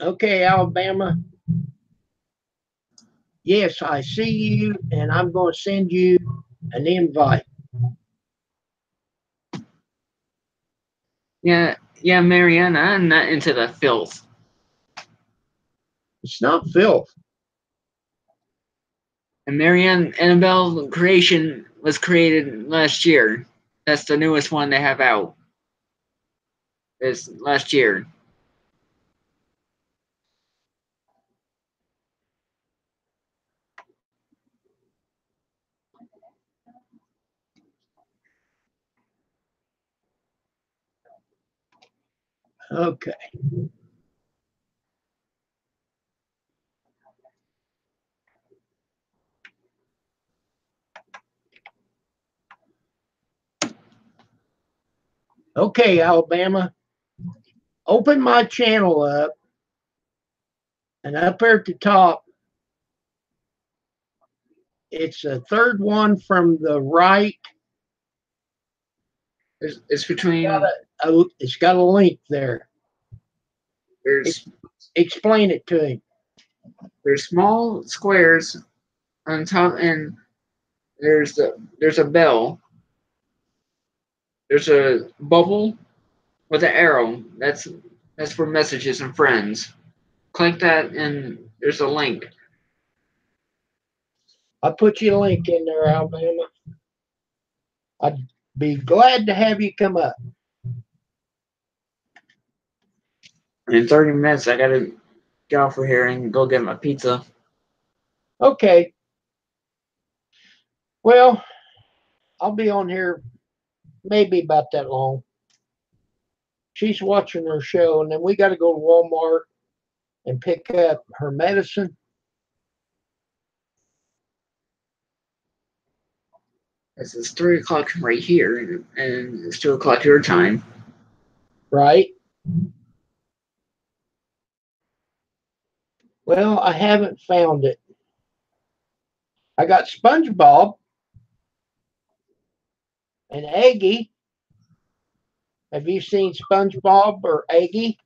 Okay, Alabama. Yes, I see you, and I'm going to send you an invite. Yeah, Mariana. I'm not into the filth. It's not filth. And Annabelle Creation was created last year. That's the newest one they have out. It's last year. Okay. Okay, Alabama. Open my channel up, and up there at the top, it's the third one from the right. It's between. It's got a link there. There's Explain it to him. there's small squares on top, and there's a bell. There's a bubble with an arrow. That's for messages and friends. Click that, and there's a link. I put you a link in there, Alabama. I'd be glad to have you come up. In 30 minutes, I gotta get off of here and go get my pizza. Okay. Well, I'll be on here maybe about that long. She's watching her show, and then we got to go to Walmart and pick up her medicine. This is 3 o'clock right here, and it's 2 o'clock your time. Right? Well, I haven't found it. I got SpongeBob and Aggie. Have you seen SpongeBob or Aggie?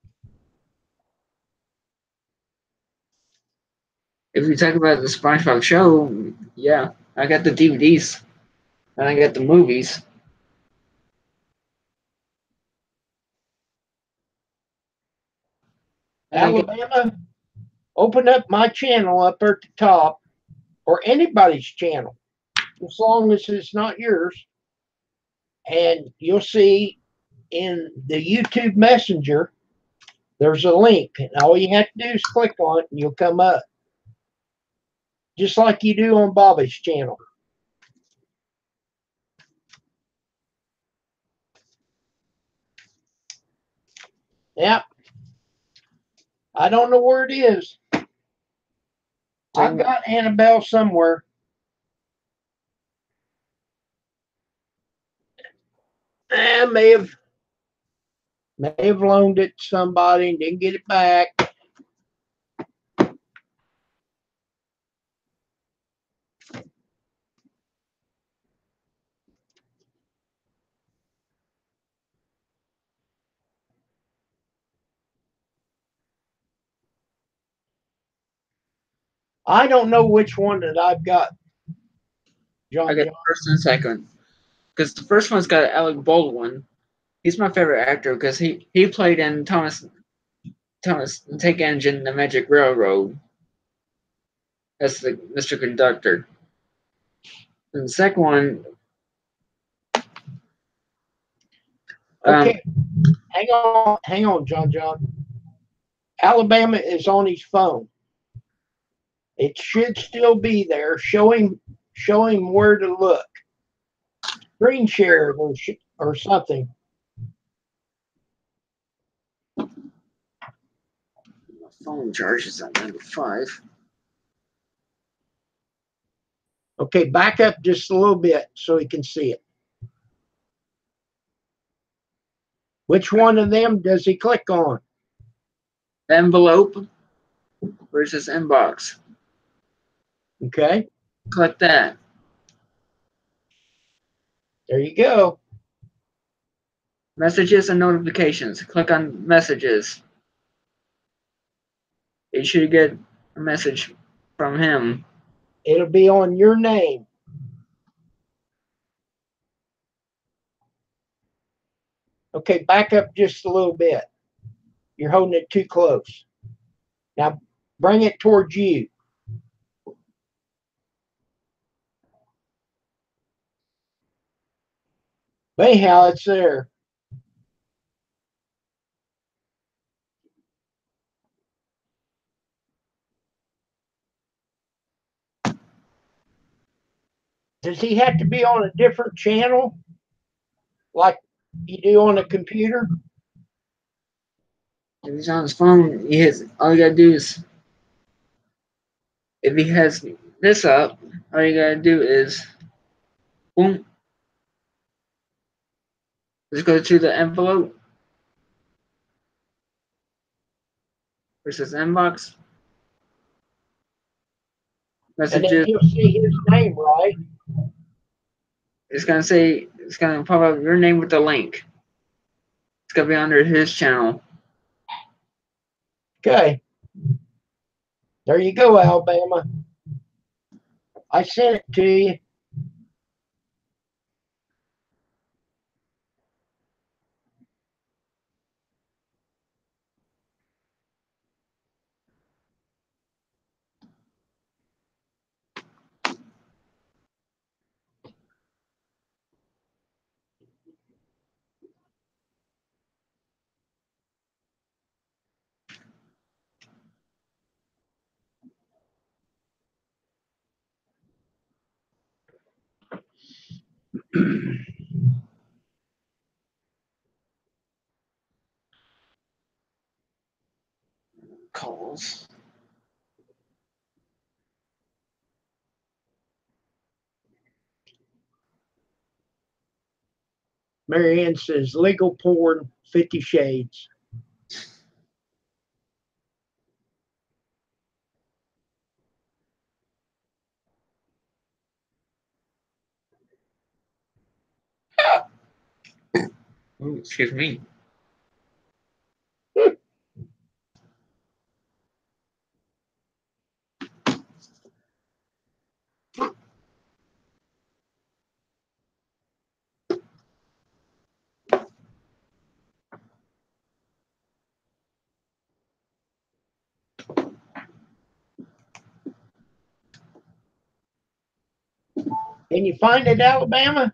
If you talk about the SpongeBob show, yeah, I got the DVDs and I got the movies. Alabama, open up my channel up at the top, or anybody's channel, as long as it's not yours, and you'll see in the YouTube Messenger, there's a link, and all you have to do is click on it, and you'll come up, just like you do on Bobby's channel. Yep. I don't know where it is. I've got Annabelle somewhere. I may have loaned it to somebody and didn't get it back. I don't know which one that I've got. I got the first and second. Because the first one's got Alec Baldwin. He's my favorite actor because he played in Thomas the Tank Engine, The Magic Railroad. That's the Mr. Conductor. And the second one. Okay, hang on, John. Alabama is on his phone. It should still be there. Show him where to look. Screen share or something. My phone charge is at 95. Okay, back up just a little bit so he can see it. Which one of them does he click on? Envelope versus inbox. Okay. Click that. There you go. Messages and notifications. Click on messages. You should get a message from him. It'll be on your name. Okay, back up just a little bit. You're holding it too close. Now bring it towards you. Anyhow, it's there. Does he have to be on a different channel like you do on a computer? If he's on his phone, all you gotta do is, if he has this up, all you gotta do is, boom, just go to the envelope versus inbox. And then Messages. you'll see his name, right? It's gonna pop up your name with the link. It's gonna be under his channel. Okay. There you go, Alabama. I sent it to you. Calls. Marianne says legal porn, 50 Shades. Ooh, excuse me. Can you find it, Alabama?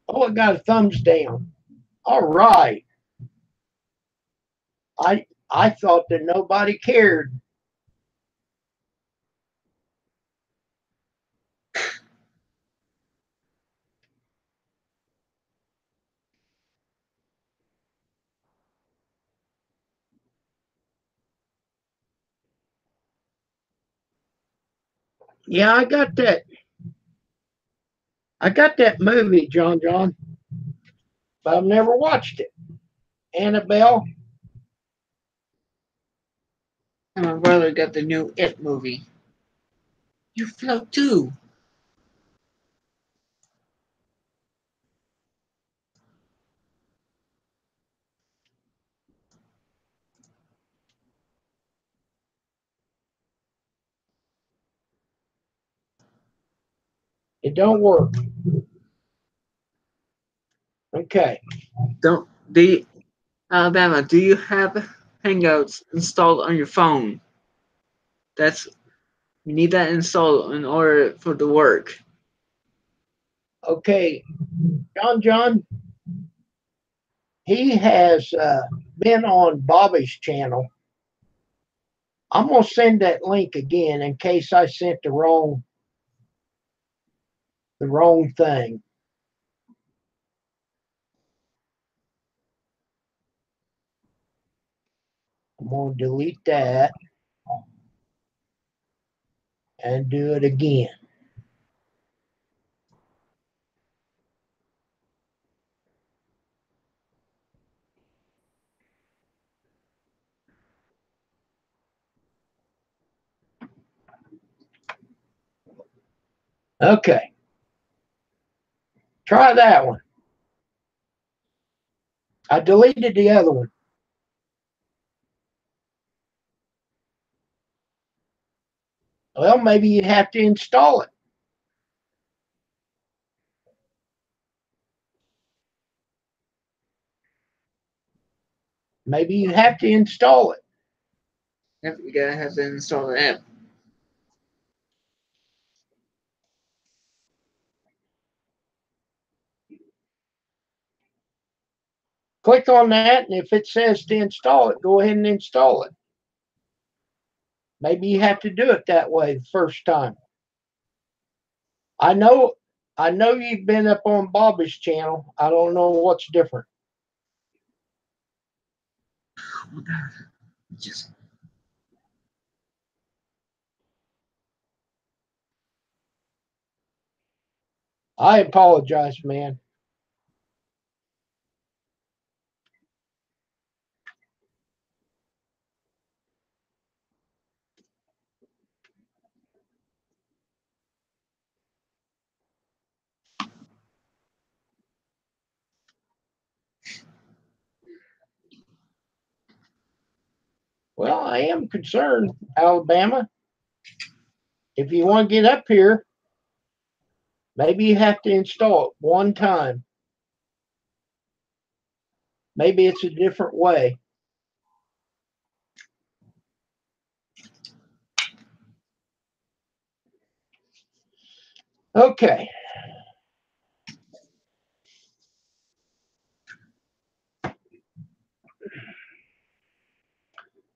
Oh, it got a thumbs down. All right. I thought that nobody cared. Yeah, I got that. I got that movie, John, but I've never watched it. Annabelle. And my brother got the new It movie. You float too. It don't work. Okay. Don't the Alabama, do you have Hangouts installed on your phone? That's you need that installed in order for the work. Okay. John, he has been on Bobby's channel. I'm gonna send that link again in case I sent the wrong thing. I'm gonna delete that and do it again. Okay. Try that one. I deleted the other one. Well, maybe you have to install it. Maybe you have to install it. Yep, you gotta have to install the app. Click on that, and if it says to install it, go ahead and install it. Maybe you have to do it that way the first time. I know you've been up on Bobby's channel. I don't know what's different. Just I apologize, man. Well, I am concerned, Alabama. If you want to get up here, maybe you have to install it one time. Maybe it's a different way. Okay.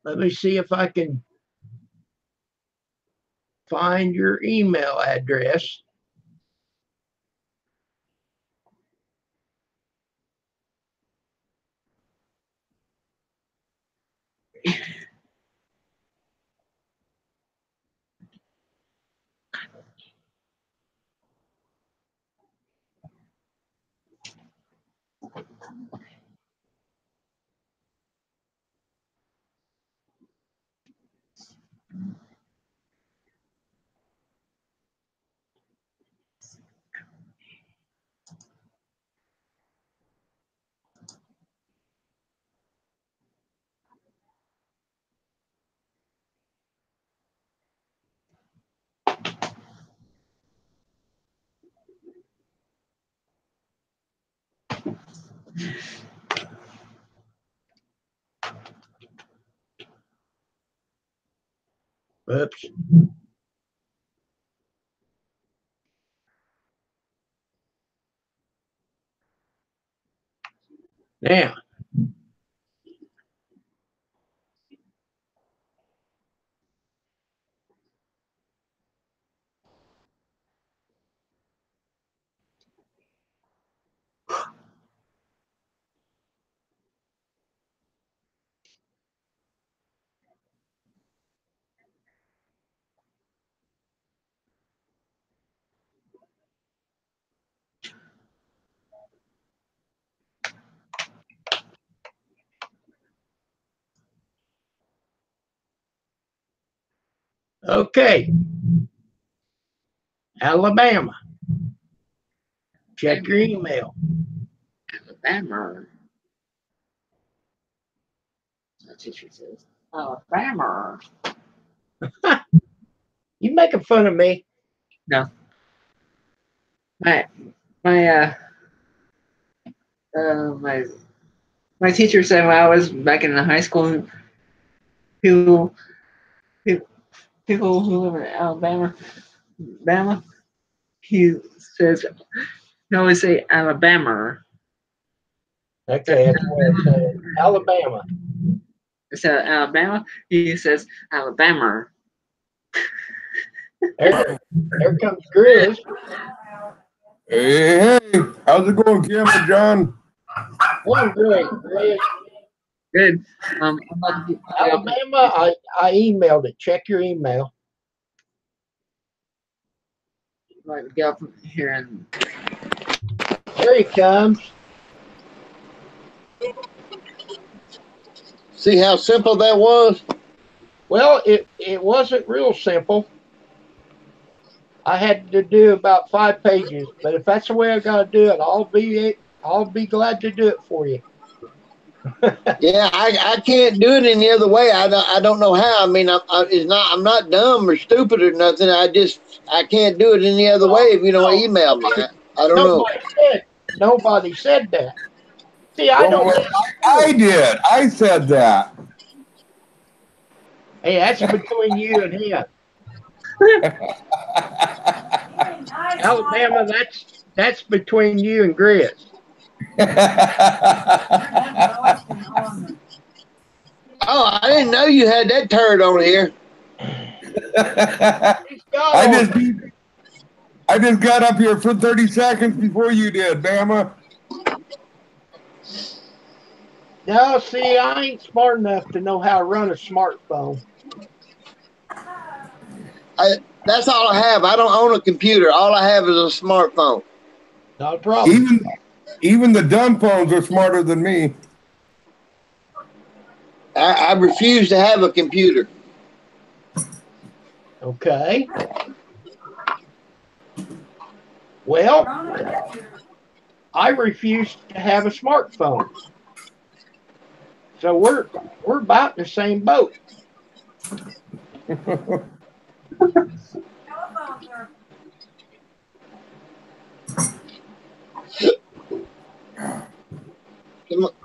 Let me see if I can find your email address. Oops. Now, okay. Alabama. Check your email. Alabama. The teacher says, Alabama. You making fun of me? No. My my my my teacher said when I was back in the high school, people people who live in Alabama, he says he always say Alabama. Okay, that's what I said. Alabama. Instead of Alabama, he says Alabama. There comes Grizz. Hey, how's it going, Kim and John? Doing great, Grizz. Good. I'm about to Alabama, I emailed it. Check your email. get up here and There he comes. See how simple that was? Well, it wasn't real simple. I had to do about 5 pages, but if that's the way I got to do it, I'll be glad to do it for you. Yeah, I can't do it any other way. I don't know how. I mean, I'm not dumb or stupid or nothing. I can't do it any other way if you don't email me. I don't know. Nobody said that. See, I don't. Well, I did. I said that. Hey, that's between you and him. Alabama, that's between you and Grizz. Oh, I didn't know you had that turd on here. I just got up here for 30 seconds before you did, Bama. No, see, I ain't smart enough to know how to run a smartphone. That's all I have. I don't own a computer. All I have is a smartphone. Not a problem. Even the dumb phones are smarter than me. I refuse to have a computer. Okay. Well, I refuse to have a smartphone. So we're about in the same boat.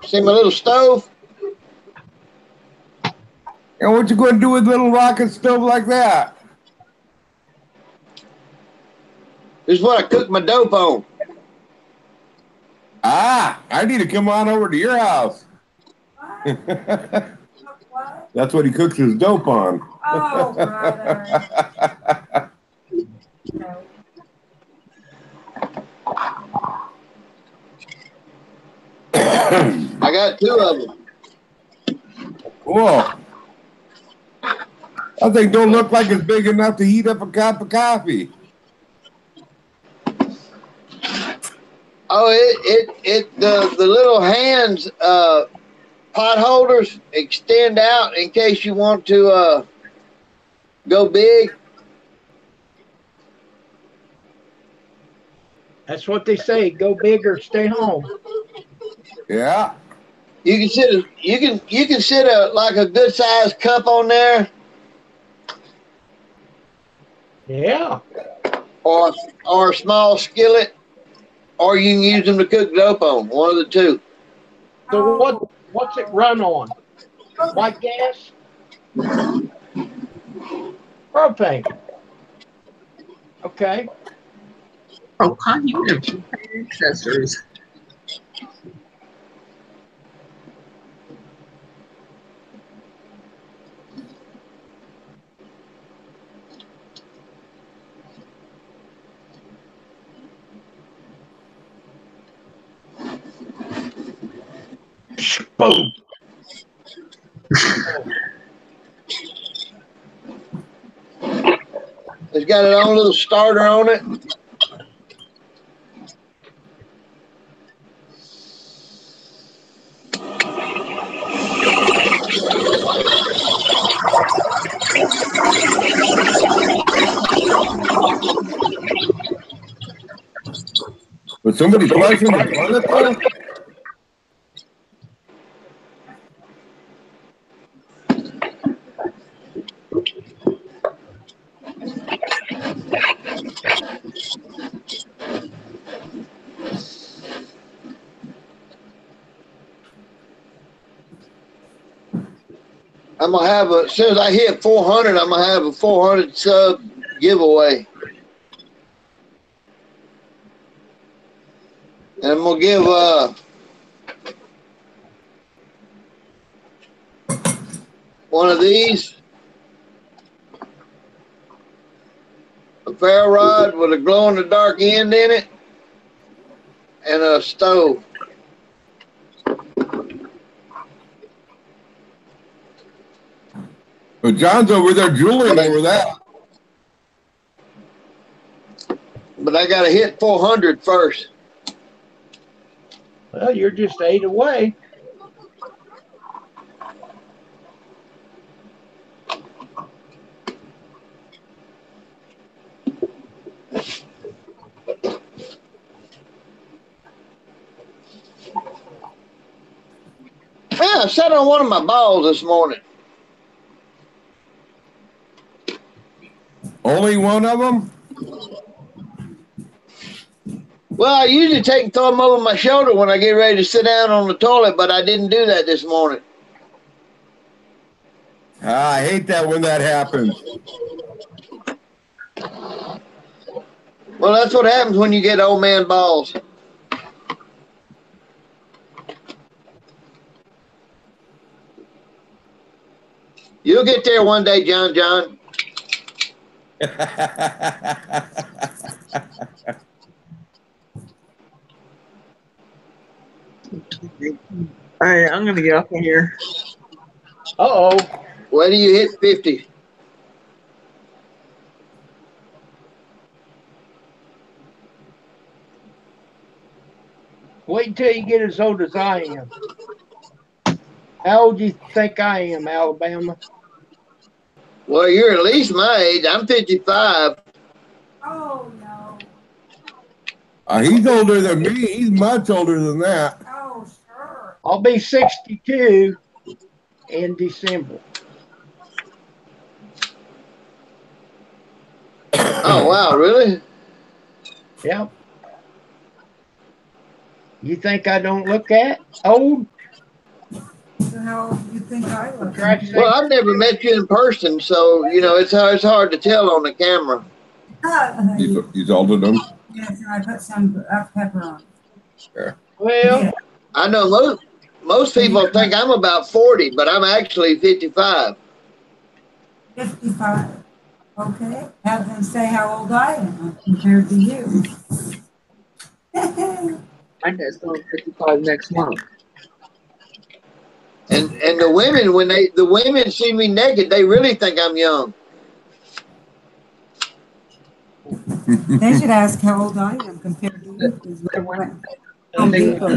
See my little stove? And what you going to do with a little rocket stove like that? This is what I cook my dope on. Ah, I need to come on over to your house. That's what he cooks his dope on. Oh, brother. I got 2 of them. Cool. That thing don't look like it's big enough to heat up a cup of coffee. Oh, the little hands pot holders extend out in case you want to go big. That's what they say. Go big or stay home. Yeah. You can sit like a good sized cup on there, Yeah. or a small skillet, or you can use them to cook dope on. One of the two. So what's it run on? White gas? Propane. Okay. Propane unit accessories. Boom. It's got its own little starter on it. Was somebody flushing the toilet there? I'm gonna have as soon as I hit 400, I'm gonna have a 400 sub giveaway, and I'm gonna give one of these, a ferro rod with a glow in the dark end in it, and a stove. But John's over there drooling over that. But I gotta hit 400 first. Well, you're just 8 away. Man, I sat on one of my balls this morning. Only one of them? Well, I usually take and throw them over my shoulder when I get ready to sit down on the toilet, but I didn't do that this morning. Ah, I hate that when that happens. Well, that's what happens when you get old man balls. You'll get there one day, John. All right, I'm gonna get off of here. Uh-oh. Where do you hit 50? Wait until you get as old as I am. How old do you think I am, Alabama? Well, you're at least my age. I'm 55. Oh, no. He's older than me. He's much older than that. Oh, sure. I'll be 62 in December. Oh, wow, really? Yep. You think I don't look at old? So how old do you think I look? Try to say, Well, I've never met you in person, so, you know, it's hard to tell on the camera. He's older than him. Yes, and I put some pepper on. well, Yeah, I know most people think I'm about 40, but I'm actually 55. 55. Okay. Have them say how old I am compared to you. My dad's going 55 next month. And the women, when the women see me naked, they really think I'm young. They should ask how old I am compared to you. Because we went Home He's Depot.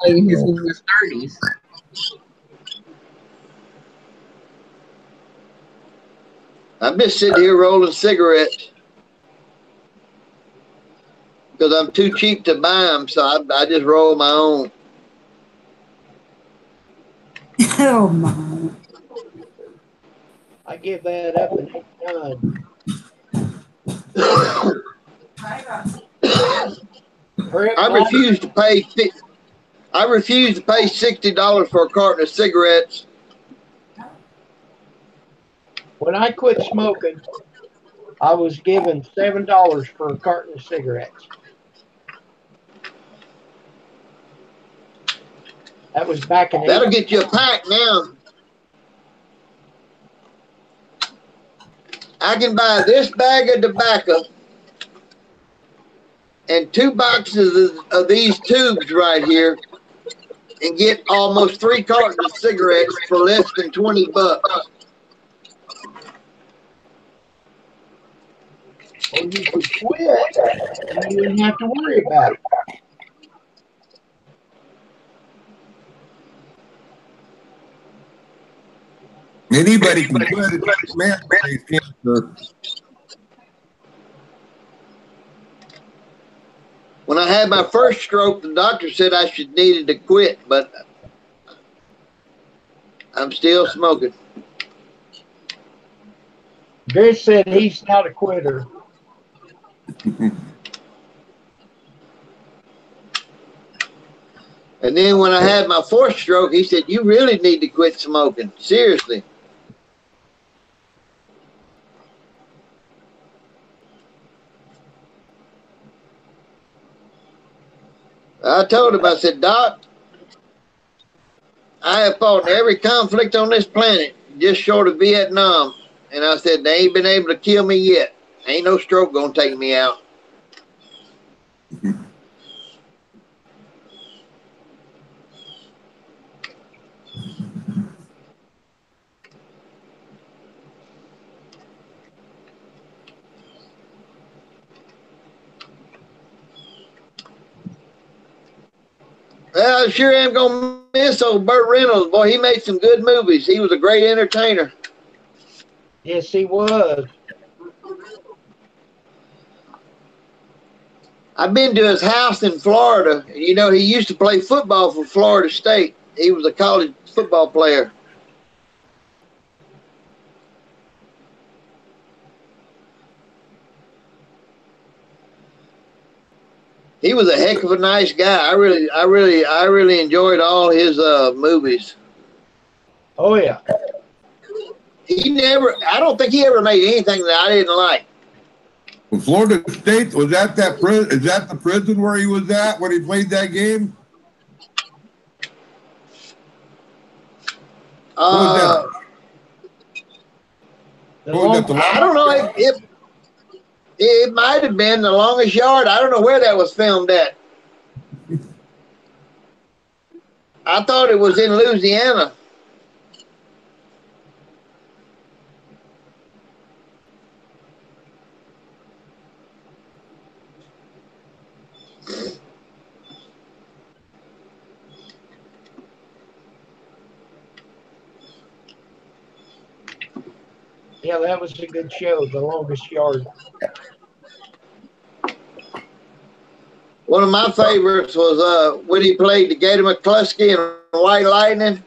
in his 30s. I'm just sitting here rolling cigarettes because I'm too cheap to buy them, so I just roll my own. Oh, my. I give that up in 89. Hurry up, I Mike. refuse to pay. I refuse to pay $60 for a carton of cigarettes. When I quit smoking, I was given $7 for a carton of cigarettes. That was back in That'll 80. get you a pack now. I can buy this bag of tobacco and 2 boxes of these tubes right here and get almost 3 cartons of cigarettes for less than $20. Or you could quit and you wouldn't have to worry about it. Anybody can quit it. Man, face cancer. When I had my first stroke, the doctor said I needed to quit, but I'm still smoking. Chris said he's not a quitter. And then when I had my fourth stroke, he said, "You really need to quit smoking. Seriously." I told him, I said, "Doc, I have fought in every conflict on this planet, just short of Vietnam. And I said, they ain't been able to kill me yet. Ain't no stroke gonna take me out." Well, I sure am gonna miss old Burt Reynolds. Boy, he made some good movies. He was a great entertainer. Yes, he was. I've been to his house in Florida. You know, he used to play football for Florida State. He was a college football player. He was a heck of a nice guy. I really enjoyed all his movies. Oh, yeah. I don't think he ever made anything that I didn't like. Well, Florida State, was that is that the prison where he was at when he played that game? I don't know. It might have been The Longest Yard. I don't know where that was filmed at. I thought it was in Louisiana. Yeah, that was a good show, The Longest Yard. One of my favorites was when he played the Gator McCluskey in White Lightning.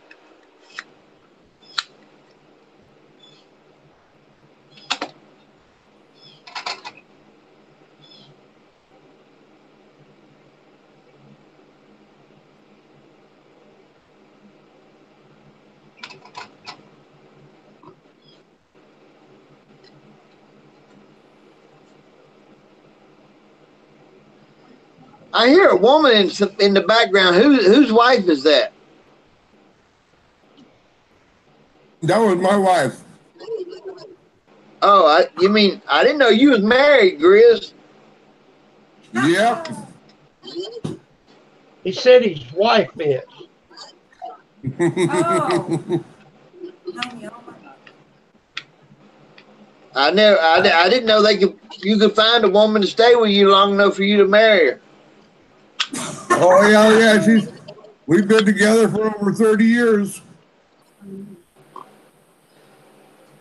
I hear a woman in the background. Whose wife is that? That was my wife. Oh, you mean I didn't know you was married, Grizz. Yep. He said his wife is. Oh. Honey, oh my God. I didn't know you could find a woman to stay with you long enough for you to marry her. Oh yeah. We've been together for over 30 years.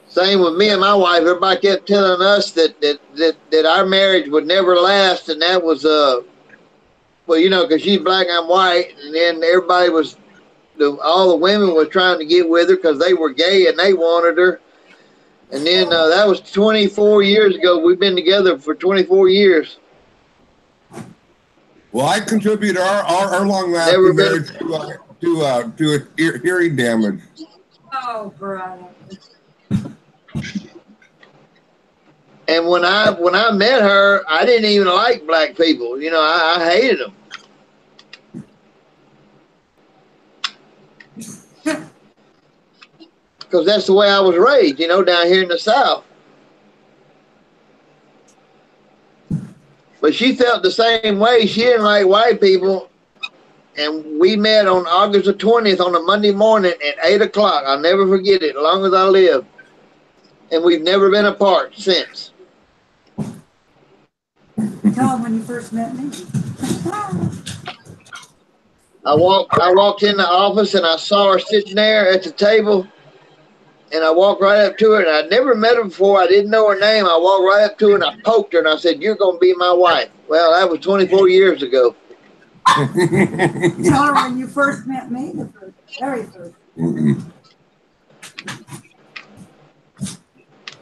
Same with me and my wife. Everybody kept telling us that our marriage would never last, and that was well, you know, because she's black, I'm white, and then everybody was all the women were trying to get with her because they were gay and they wanted her. And then that was 24 years ago. We've been together for 24 years. Well, I contribute our Never long-lasting been. marriage to hearing damage. Oh, brother. And when I met her, I didn't even like black people. You know, I hated them. Because that's the way I was raised, you know, down here in the South. But she felt the same way. She didn't like white people. And we met on August the 20th on a Monday morning at 8 o'clock. I'll never forget it as long as I live. And we've never been apart since. Tell him when you first met me. I walked in the office and I saw her sitting there at the table. And I walked right up to her, and I'd never met her before. I didn't know her name. I walked right up to her, and I poked her, and I said, "You're going to be my wife." Well, that was 24 years ago. Tell her when you first met me, the very first.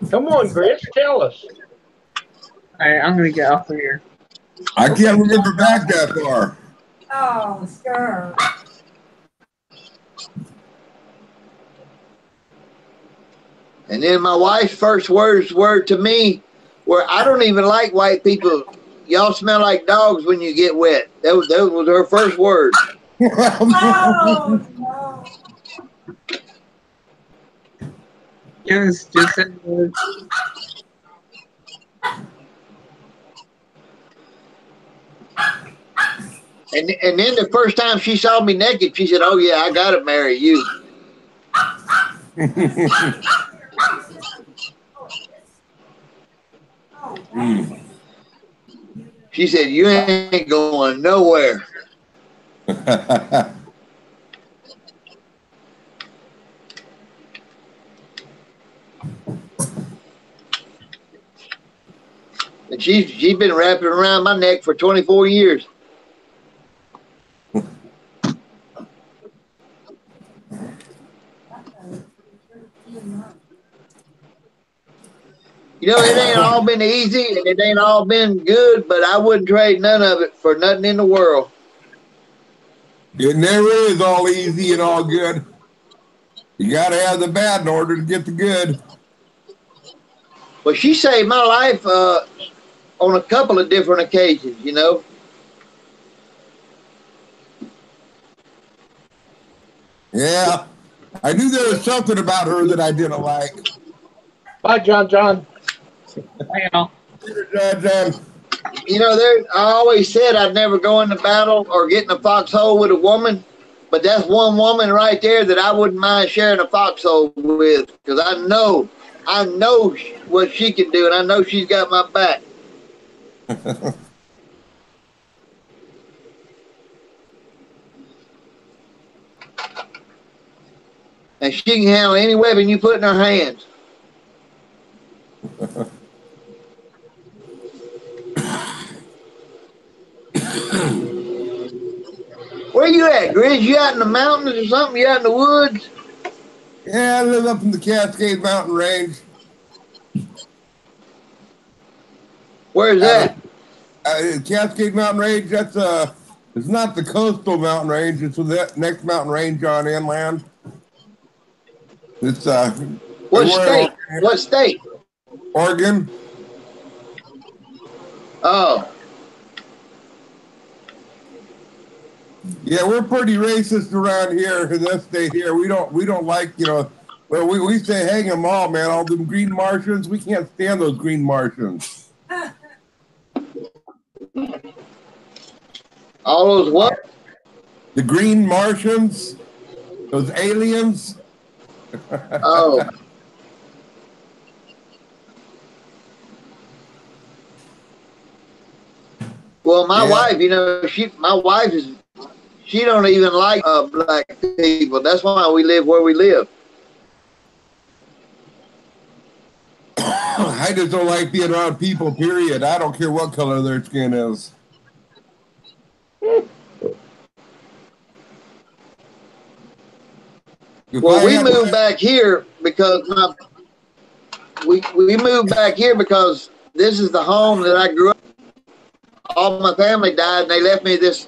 Come on, Chris, tell us. Alright, I'm gonna get off of here. I can't remember back that far. Oh, sure. And then my wife's first words were to me were, "I don't even like white people. Y'all smell like dogs when you get wet." That was her first word. Oh, no. Yes, just said And then the first time she saw me naked, she said, "Oh yeah, I gotta marry you." She said, "You ain't going nowhere." And she's been wrapping around my neck for 24 years. You know, it ain't all been easy and it ain't all been good, but I wouldn't trade none of it for nothing in the world. It never is all easy and all good. You got to have the bad in order to get the good. Well, she saved my life on a couple of different occasions, you know. Yeah. I knew there was something about her that I didn't like. Bye, John. I know. You know, I always said I'd never go into battle or get in a foxhole with a woman, but that's one woman right there that I wouldn't mind sharing a foxhole with, because I know what she can do, and I know she's got my back. And she can handle any weapon you put in her hands. Where you at, Grizz? You out in the mountains or something? You out in the woods? Yeah, I live up in the Cascade Mountain Range. Where's that? Cascade Mountain Range, that's it's not the coastal mountain range, it's the next mountain range on inland. It's What state? What state? Oregon. Oh. Yeah, we're pretty racist around here in this state here. We don't like, you know, well, we say hang them all, man. All them green Martians, we can't stand those green Martians. All those what? The green Martians, those aliens. Oh. Well, my wife, you know, she don't even like black people. That's why we live where we live. I just don't like being around people, period. I don't care what color their skin is. Well, we moved back here because we moved back here because this is the home that I grew up. All my family died, and they left me this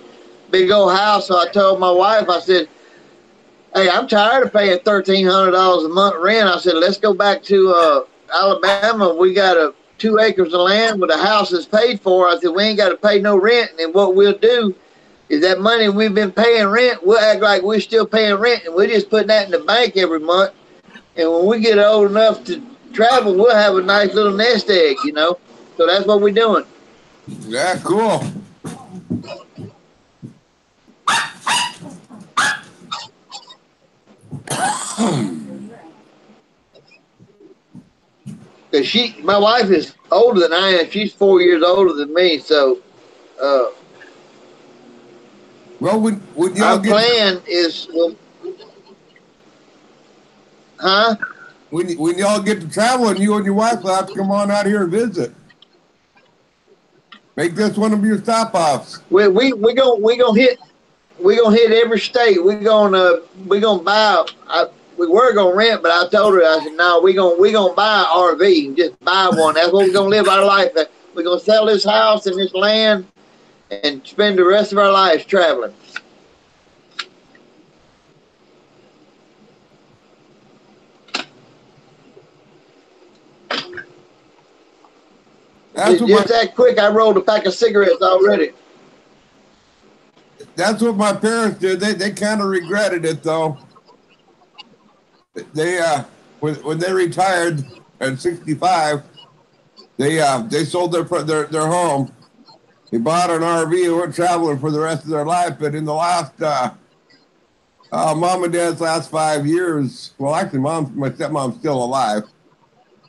big old house. So I told my wife, I said, "Hey, I'm tired of paying $1,300 a month rent." I said, "Let's go back to Alabama. We got 2 acres of land with a house that's paid for." I said, "We ain't got to pay no rent, and what we'll do is that money we've been paying rent, we'll act like we're still paying rent, and we're just putting that in the bank every month. And when we get old enough to travel, we'll have a nice little nest egg, you know." So that's what we're doing. Yeah, cool. Because my wife is older than I am. She's 4 years older than me, so well, when y'all our plan is, huh? When y'all get to traveling, you and your wife will have to come on out here and visit. Make this one of your stop-offs. We gonna hit every state. We gonna buy. We were gonna rent, but I told her, I said, "No, we gonna buy an RV. Just buy one. That's what we're gonna live our life. We're gonna sell this house and this land and spend the rest of our lives traveling." Just that quick, I rolled a pack of cigarettes already. That's what my parents did. They kind of regretted it though. They when they retired at 65, they sold their home. They bought an RV and went traveling for the rest of their life. But in the last mom and dad's last 5 years, well, actually, my stepmom's still alive.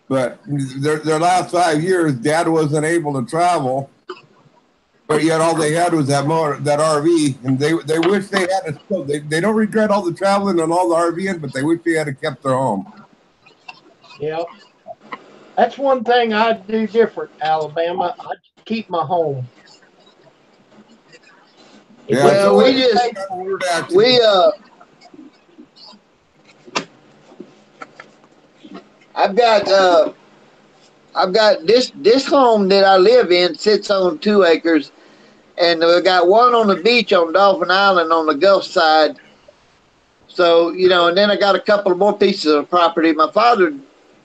But their last 5 years, Dad wasn't able to travel, but yet all they had was that RV, and they wish they had it still. They don't regret all the traveling and all the RVing, but they wish they had kept their home. Yeah, that's one thing I'd do different, Alabama. I'd keep my home. Yeah, well, I've got this home that I live in sits on 2 acres, and we got one on the beach on Dolphin Island on the Gulf side. So, you know, and then I got a couple of more pieces of property. My father,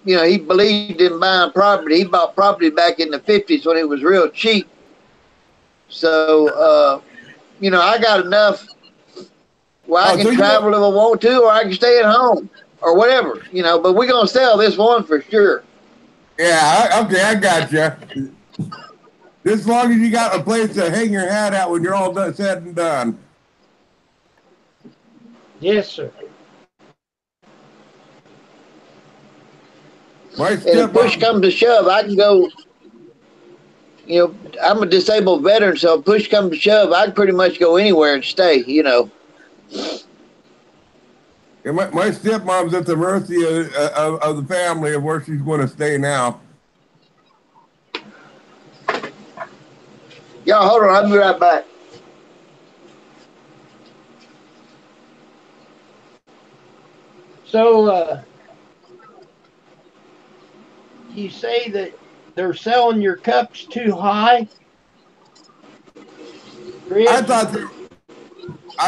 you know, he believed in buying property. He bought property back in the 50s when it was real cheap. So, you know, I got enough where I can travel if I want to, or I can stay at home, or whatever, you know. But we're going to sell this one for sure. Yeah, okay, I got you. As long as you got a place to hang your hat at when you're all said and done. Yes, sir. And if push comes to shove, I can go. You know, I'm a disabled veteran, so if push comes to shove, I can pretty much go anywhere and stay, you know. Yeah, my stepmom's at the mercy of the family of where she's going to stay now. Y'all, hold on, I'll be right back. So, you say that they're selling your cups too high? Chris? I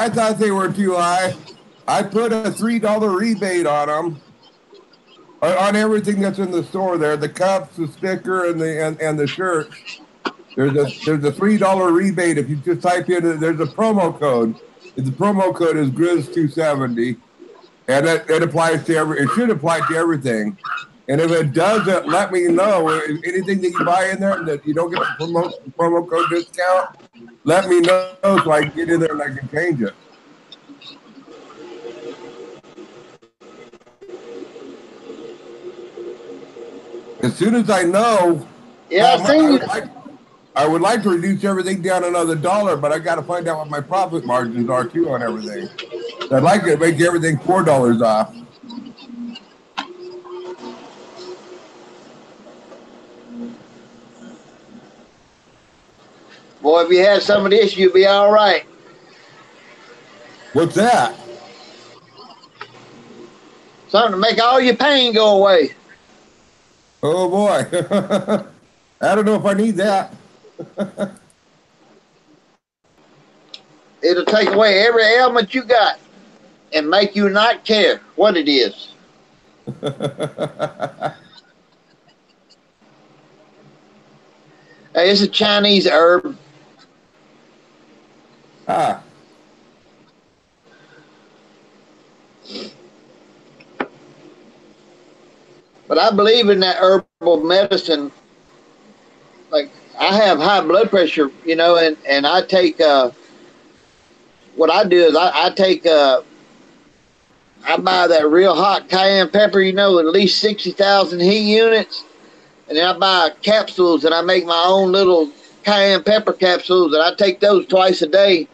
thought they were too high. I put a $3 rebate on them, on everything that's in the store there, the cups, the sticker, and the shirts. There's a $3 rebate if you just type in. There's a promo code. The promo code is Grizz270, and it applies to it should apply to everything. And if it doesn't, let me know. Anything that you buy in there that you don't get the promo code discount, let me know so I can get in there and I can change it. As soon as I know, Yeah, I would like to reduce everything down another $1, but I got to find out what my profit margins are too on everything. I'd like to make everything $4 off. boy, if you had some of this, you'd be all right. What's that? Something to make all your pain go away. Oh boy. I don't know if I need that. It'll take away every ailment you got and make you not care what it is. Hey, it's a Chinese herb. Ah. But I believe in that herbal medicine. Like, I have high blood pressure, you know, and I take, what I do is I take, I buy that real hot cayenne pepper, you know, with at least 60,000 heat units. And then I buy capsules and I make my own little cayenne pepper capsules, and I take those twice a day.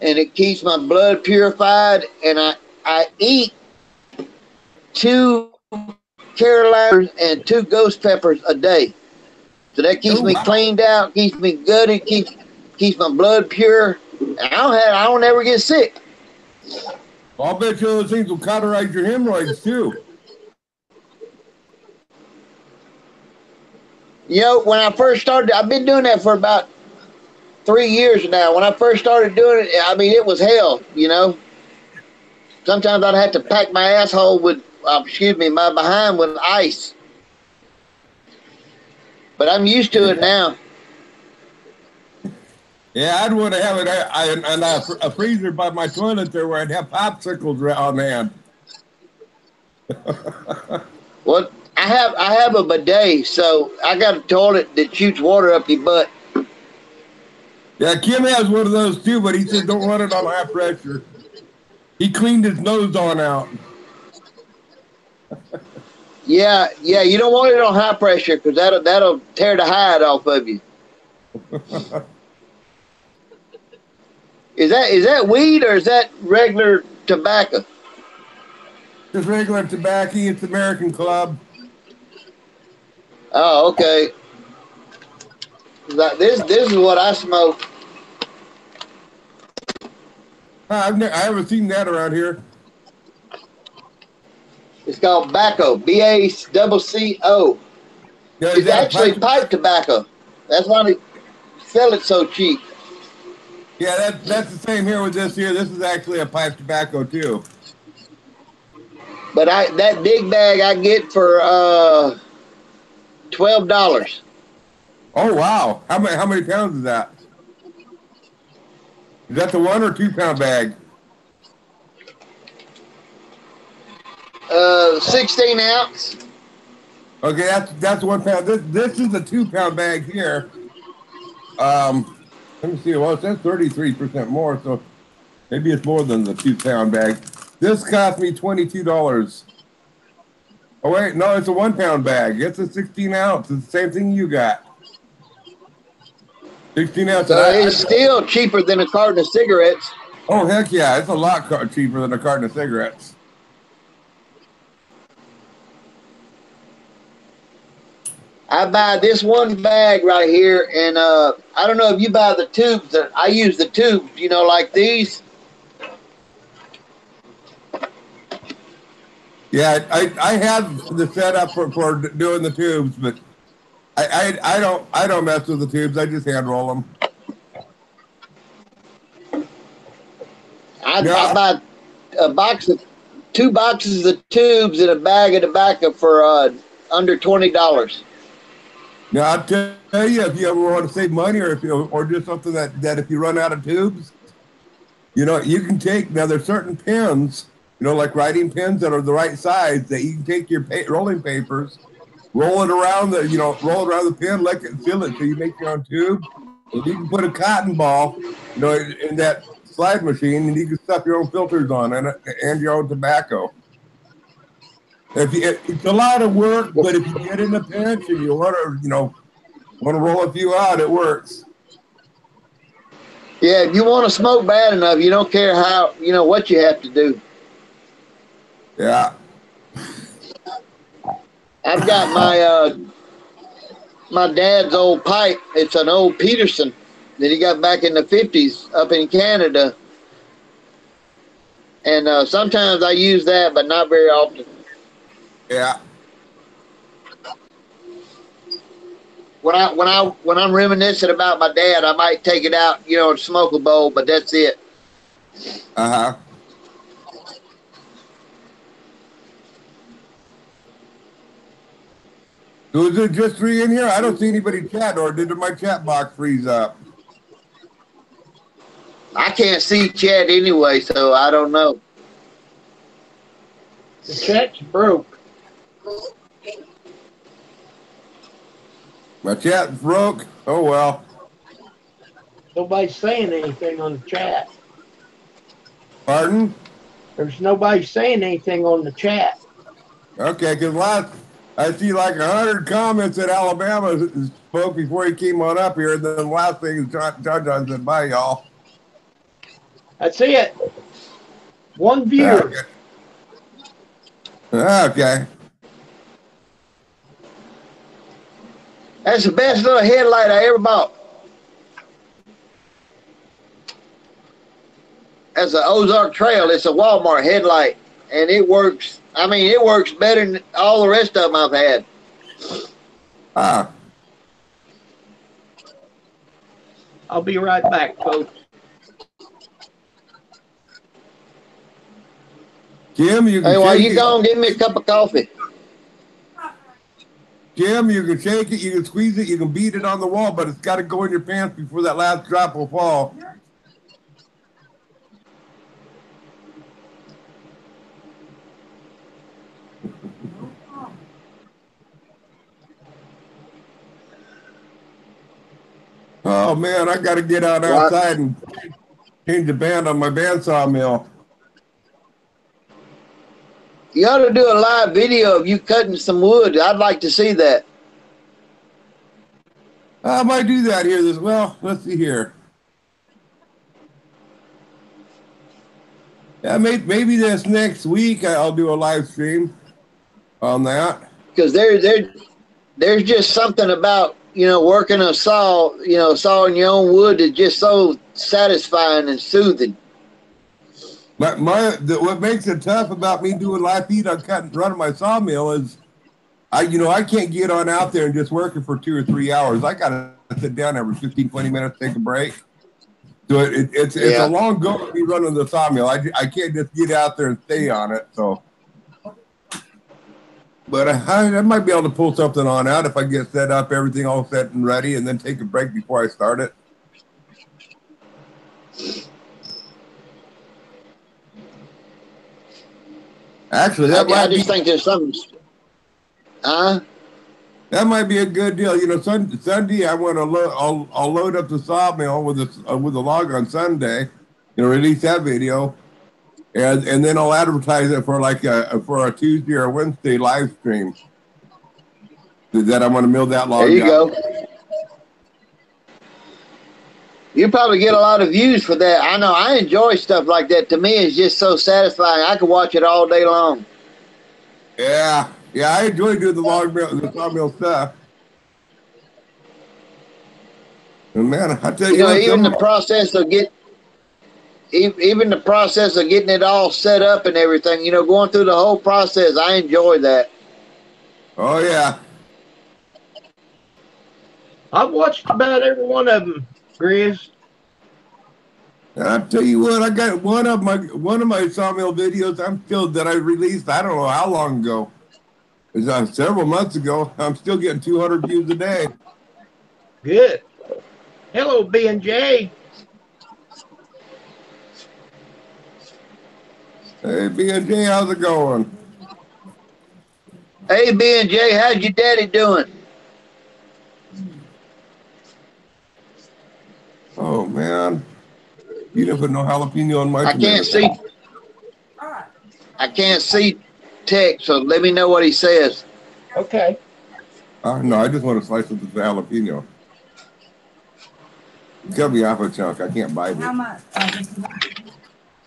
And it keeps my blood purified. And I eat 2 Carolinas and 2 ghost peppers a day. So that keeps me cleaned out, keeps me good, it keeps my blood pure. I don't ever get sick. I'll bet you those things will cauterize your hemorrhoids too. You know, when I first started, I've been doing that for about 3 years now. When I first started doing it, I mean, it was hell, you know. Sometimes I'd have to pack my asshole with, my behind with ice. But I'm used to it now. Yeah, I'd want to have it a freezer by my toilet there where I'd have popsicles on hand. Well, I have a bidet, so I got a toilet that shoots water up your butt. Yeah, Kim has one of those too, but he said don't run it on high pressure. He cleaned his nose on out. Yeah, you don't want it on high pressure because that'll tear the hide off of you. Is that weed or is that regular tobacco? Just regular tobacco. It's American Club. Oh, okay. This is what I smoke. I haven't seen that around here. It's called tobacco. BACCO. Yeah, It's actually pipe tobacco. That's why they sell it so cheap. Yeah, that's the same here with this here. This is actually a pipe tobacco too. But that big bag I get for $12. Oh wow! How many pounds is that? Is that the 1 or 2 pound bag? 16 ounce. Okay, that's 1 pound. This is a 2 pound bag here. Let me see. Well, it says 33% more, so maybe it's more than the 2 pound bag. This cost me $22. Oh wait, no, it's a 1 pound bag. It's a 16 ounce. It's the same thing you got. 16 ounce. So it's still cheaper than a carton of cigarettes. Oh heck yeah! It's a lot cheaper than a carton of cigarettes. I buy this one bag right here, and I don't know if you buy the tubes. I use the tubes, you know, like these. Yeah, I have the setup for doing the tubes, but I don't mess with the tubes. I just hand roll them. I buy two boxes of tubes and a bag of tobacco for under $20. Now I'll tell you, if you ever want to save money, or just something that if you run out of tubes, you can take. Now there's certain pins, like writing pins that are the right size, that you can take your rolling papers, roll it around the pin, lick it, and fill it, so you make your own tube. And you can put a cotton ball, in that slide machine, and you can stuff your own filters on it and your own tobacco. It's a lot of work, but if you get in a pinch and you want to roll a few out, it works. Yeah, if you want to smoke bad enough, you don't care how, what you have to do. Yeah. I've got my dad's old pipe. It's an old Peterson that he got back in the 50s up in Canada. And sometimes I use that, but not very often. Yeah. When I'm reminiscing about my dad, I might take it out, and smoke a bowl, but that's it. Uh-huh. So is it just 3 in here? I don't see anybody chat, or did my chat box freeze up? I can't see chat anyway, so I don't know. The chat's broke. My chat broke. Oh well. Nobody's saying anything on the chat. Pardon? There's nobody saying anything on the chat. Okay, because I see like 100 comments that Alabama spoke before he came on up here, and then the last thing is John said, "Bye, y'all." That's it. One viewer. Okay. That's the best little headlight I ever bought. That's an Ozark Trail. It's a Walmart headlight, and it works. I mean, it works better than all the rest of them I've had. I'll be right back, folks. Jim, you can Hey, while you gone, give me a cup of coffee. Jim, you can shake it, you can squeeze it, you can beat it on the wall, but it's got to go in your pants before that last drop will fall. Oh man, I got to get out outside and change the band on my bandsaw mill. You ought to do a live video of you cutting some wood. I'd like to see that. I might do that here. Let's see here. Yeah, maybe this next week I'll do a live stream on that. Because there's just something about, working a saw, sawing your own wood is just so satisfying and soothing. What makes it tough about me doing live feed on running my sawmill is I can't get on out there and just working for 2 or 3 hours. I gotta sit down every 15, 20 minutes, take a break. So it's a long go to be running the sawmill. I can't just get out there and stay on it. So, but I might be able to pull something on out if I get set up, everything all set and ready, and then take a break before I start it. Actually, I just think there's something. That might be a good deal. Sunday I want to I'll load up the sawmill with a log on Sunday. Release that video, and then I'll advertise it for for a Tuesday or Wednesday live stream. That I'm going to mill that log. There you go. You probably get a lot of views for that. I know. I enjoy stuff like that. To me, it's just so satisfying. I could watch it all day long. Yeah, I enjoy doing the sawmill stuff. And man, I tell you, even the process of even the process of getting it all set up and everything, you know, going through the whole process, I enjoy that. Oh yeah. I've watched about every one of them, Grizz. And I'll tell you what, I got one of my sawmill videos that I released, I don't know how long ago. It was several months ago. I'm still getting 200 views a day. Good. Hello, B&J. Hey, B&J, how's it going? Hey, B&J, how's your daddy doing? Oh, man. You didn't put no jalapeno on my I can't tomato. see. I can't see text, so let me know what he says. Okay. No, I just want to slice it with the jalapeno. Cut me off a chunk. I can't bite How it. much?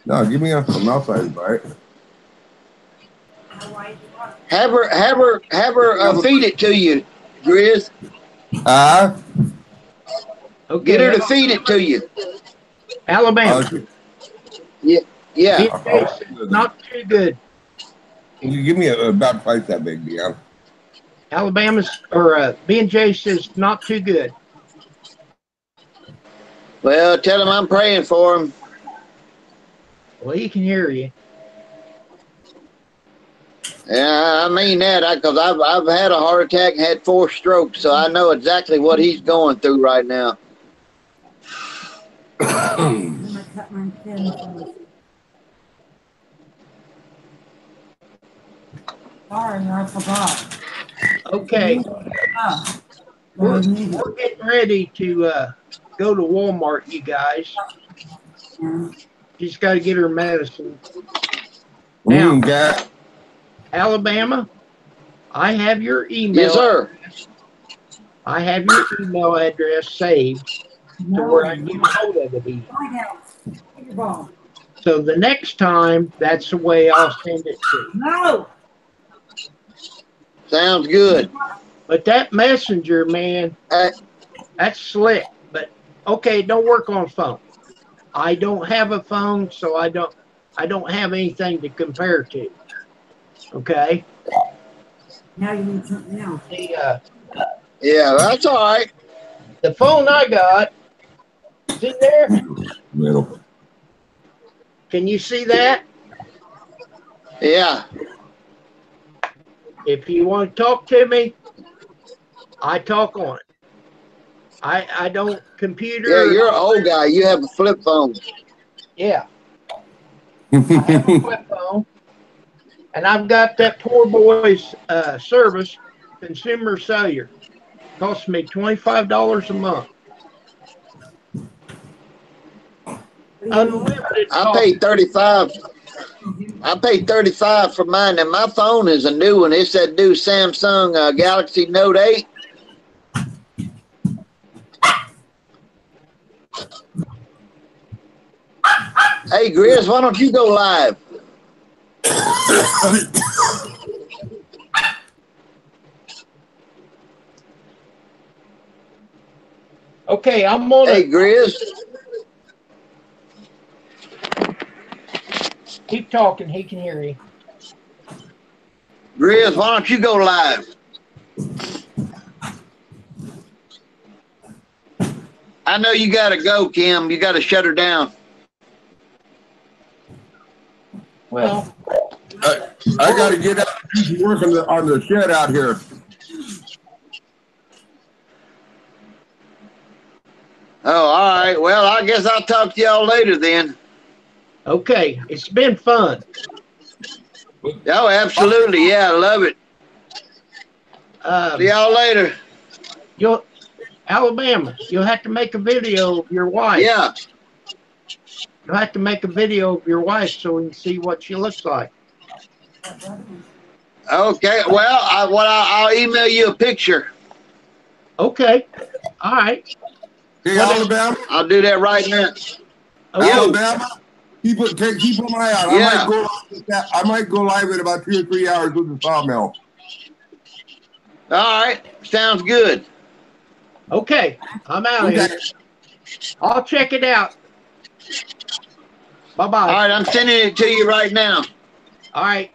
No, give me a mouth-sized bite. Have her feed it to you, Grizz. Okay. Get her to feed it to you. Alabama. Yeah. B&J says not too good. Can you give me about twice that big, Deanna? Alabama's or B&J says not too good. Well, tell him I'm praying for him. Well, he can hear you. Yeah, I mean that because I've had a heart attack and had 4 strokes, so I know exactly what he's going through right now. I'm gonna cut my pin first. Sorry, I forgot. Okay. Oh, We're getting ready to go to Walmart, you guys. yeah. She's got to get her medicine. Now, Alabama, I have your email. Yes, sir. I have your email address saved to where I can get hold of it easy. So the next time, that's the way I'll send it to. No. Sounds good. But that messenger, man, that's slick. But okay, it don't work on phone. I don't have a phone, so I don't have anything to compare to. Okay. Now you need something else. Yeah, that's all right. The phone I got, see there? Middle. Can you see that? Yeah. If you want to talk to me, I talk on it. I don't computer. Yeah, you're an old guy. You have a flip phone. Yeah. I have a flip phone. And I've got that poor boy's service, Consumer Cellular. Costs me $25 a month. Unlimited. I paid 35. I paid 35 for mine, and my phone is a new one. It's that new Samsung Galaxy Note 8. Hey, Grizz, why don't you go live? Okay, I'm on Hey, Grizz. Keep talking. He can hear you. Grizz, why don't you go live? I know you got to go, Kim. You got to shut her down. Well, I got to get out and do some work on the shed out here. Oh, all right. Well, I guess I'll talk to y'all later then. okay. It's been fun. Oh, absolutely. Yeah, I love it. See y'all later. Alabama, you'll have to make a video of your wife. Yeah. You'll have to make a video of your wife so we can see what she looks like. Okay. Well, I'll email you a picture. Okay. All right. Hey, Alabama. I'll do that right now. Okay. Alabama. Keep an eye out. Yeah. I might go live in about 2 or 3 hours with the sawmill. All right. Sounds good. Okay. I'm out of here. I'll check it out. Bye-bye. All right, I'm sending it to you right now. All right.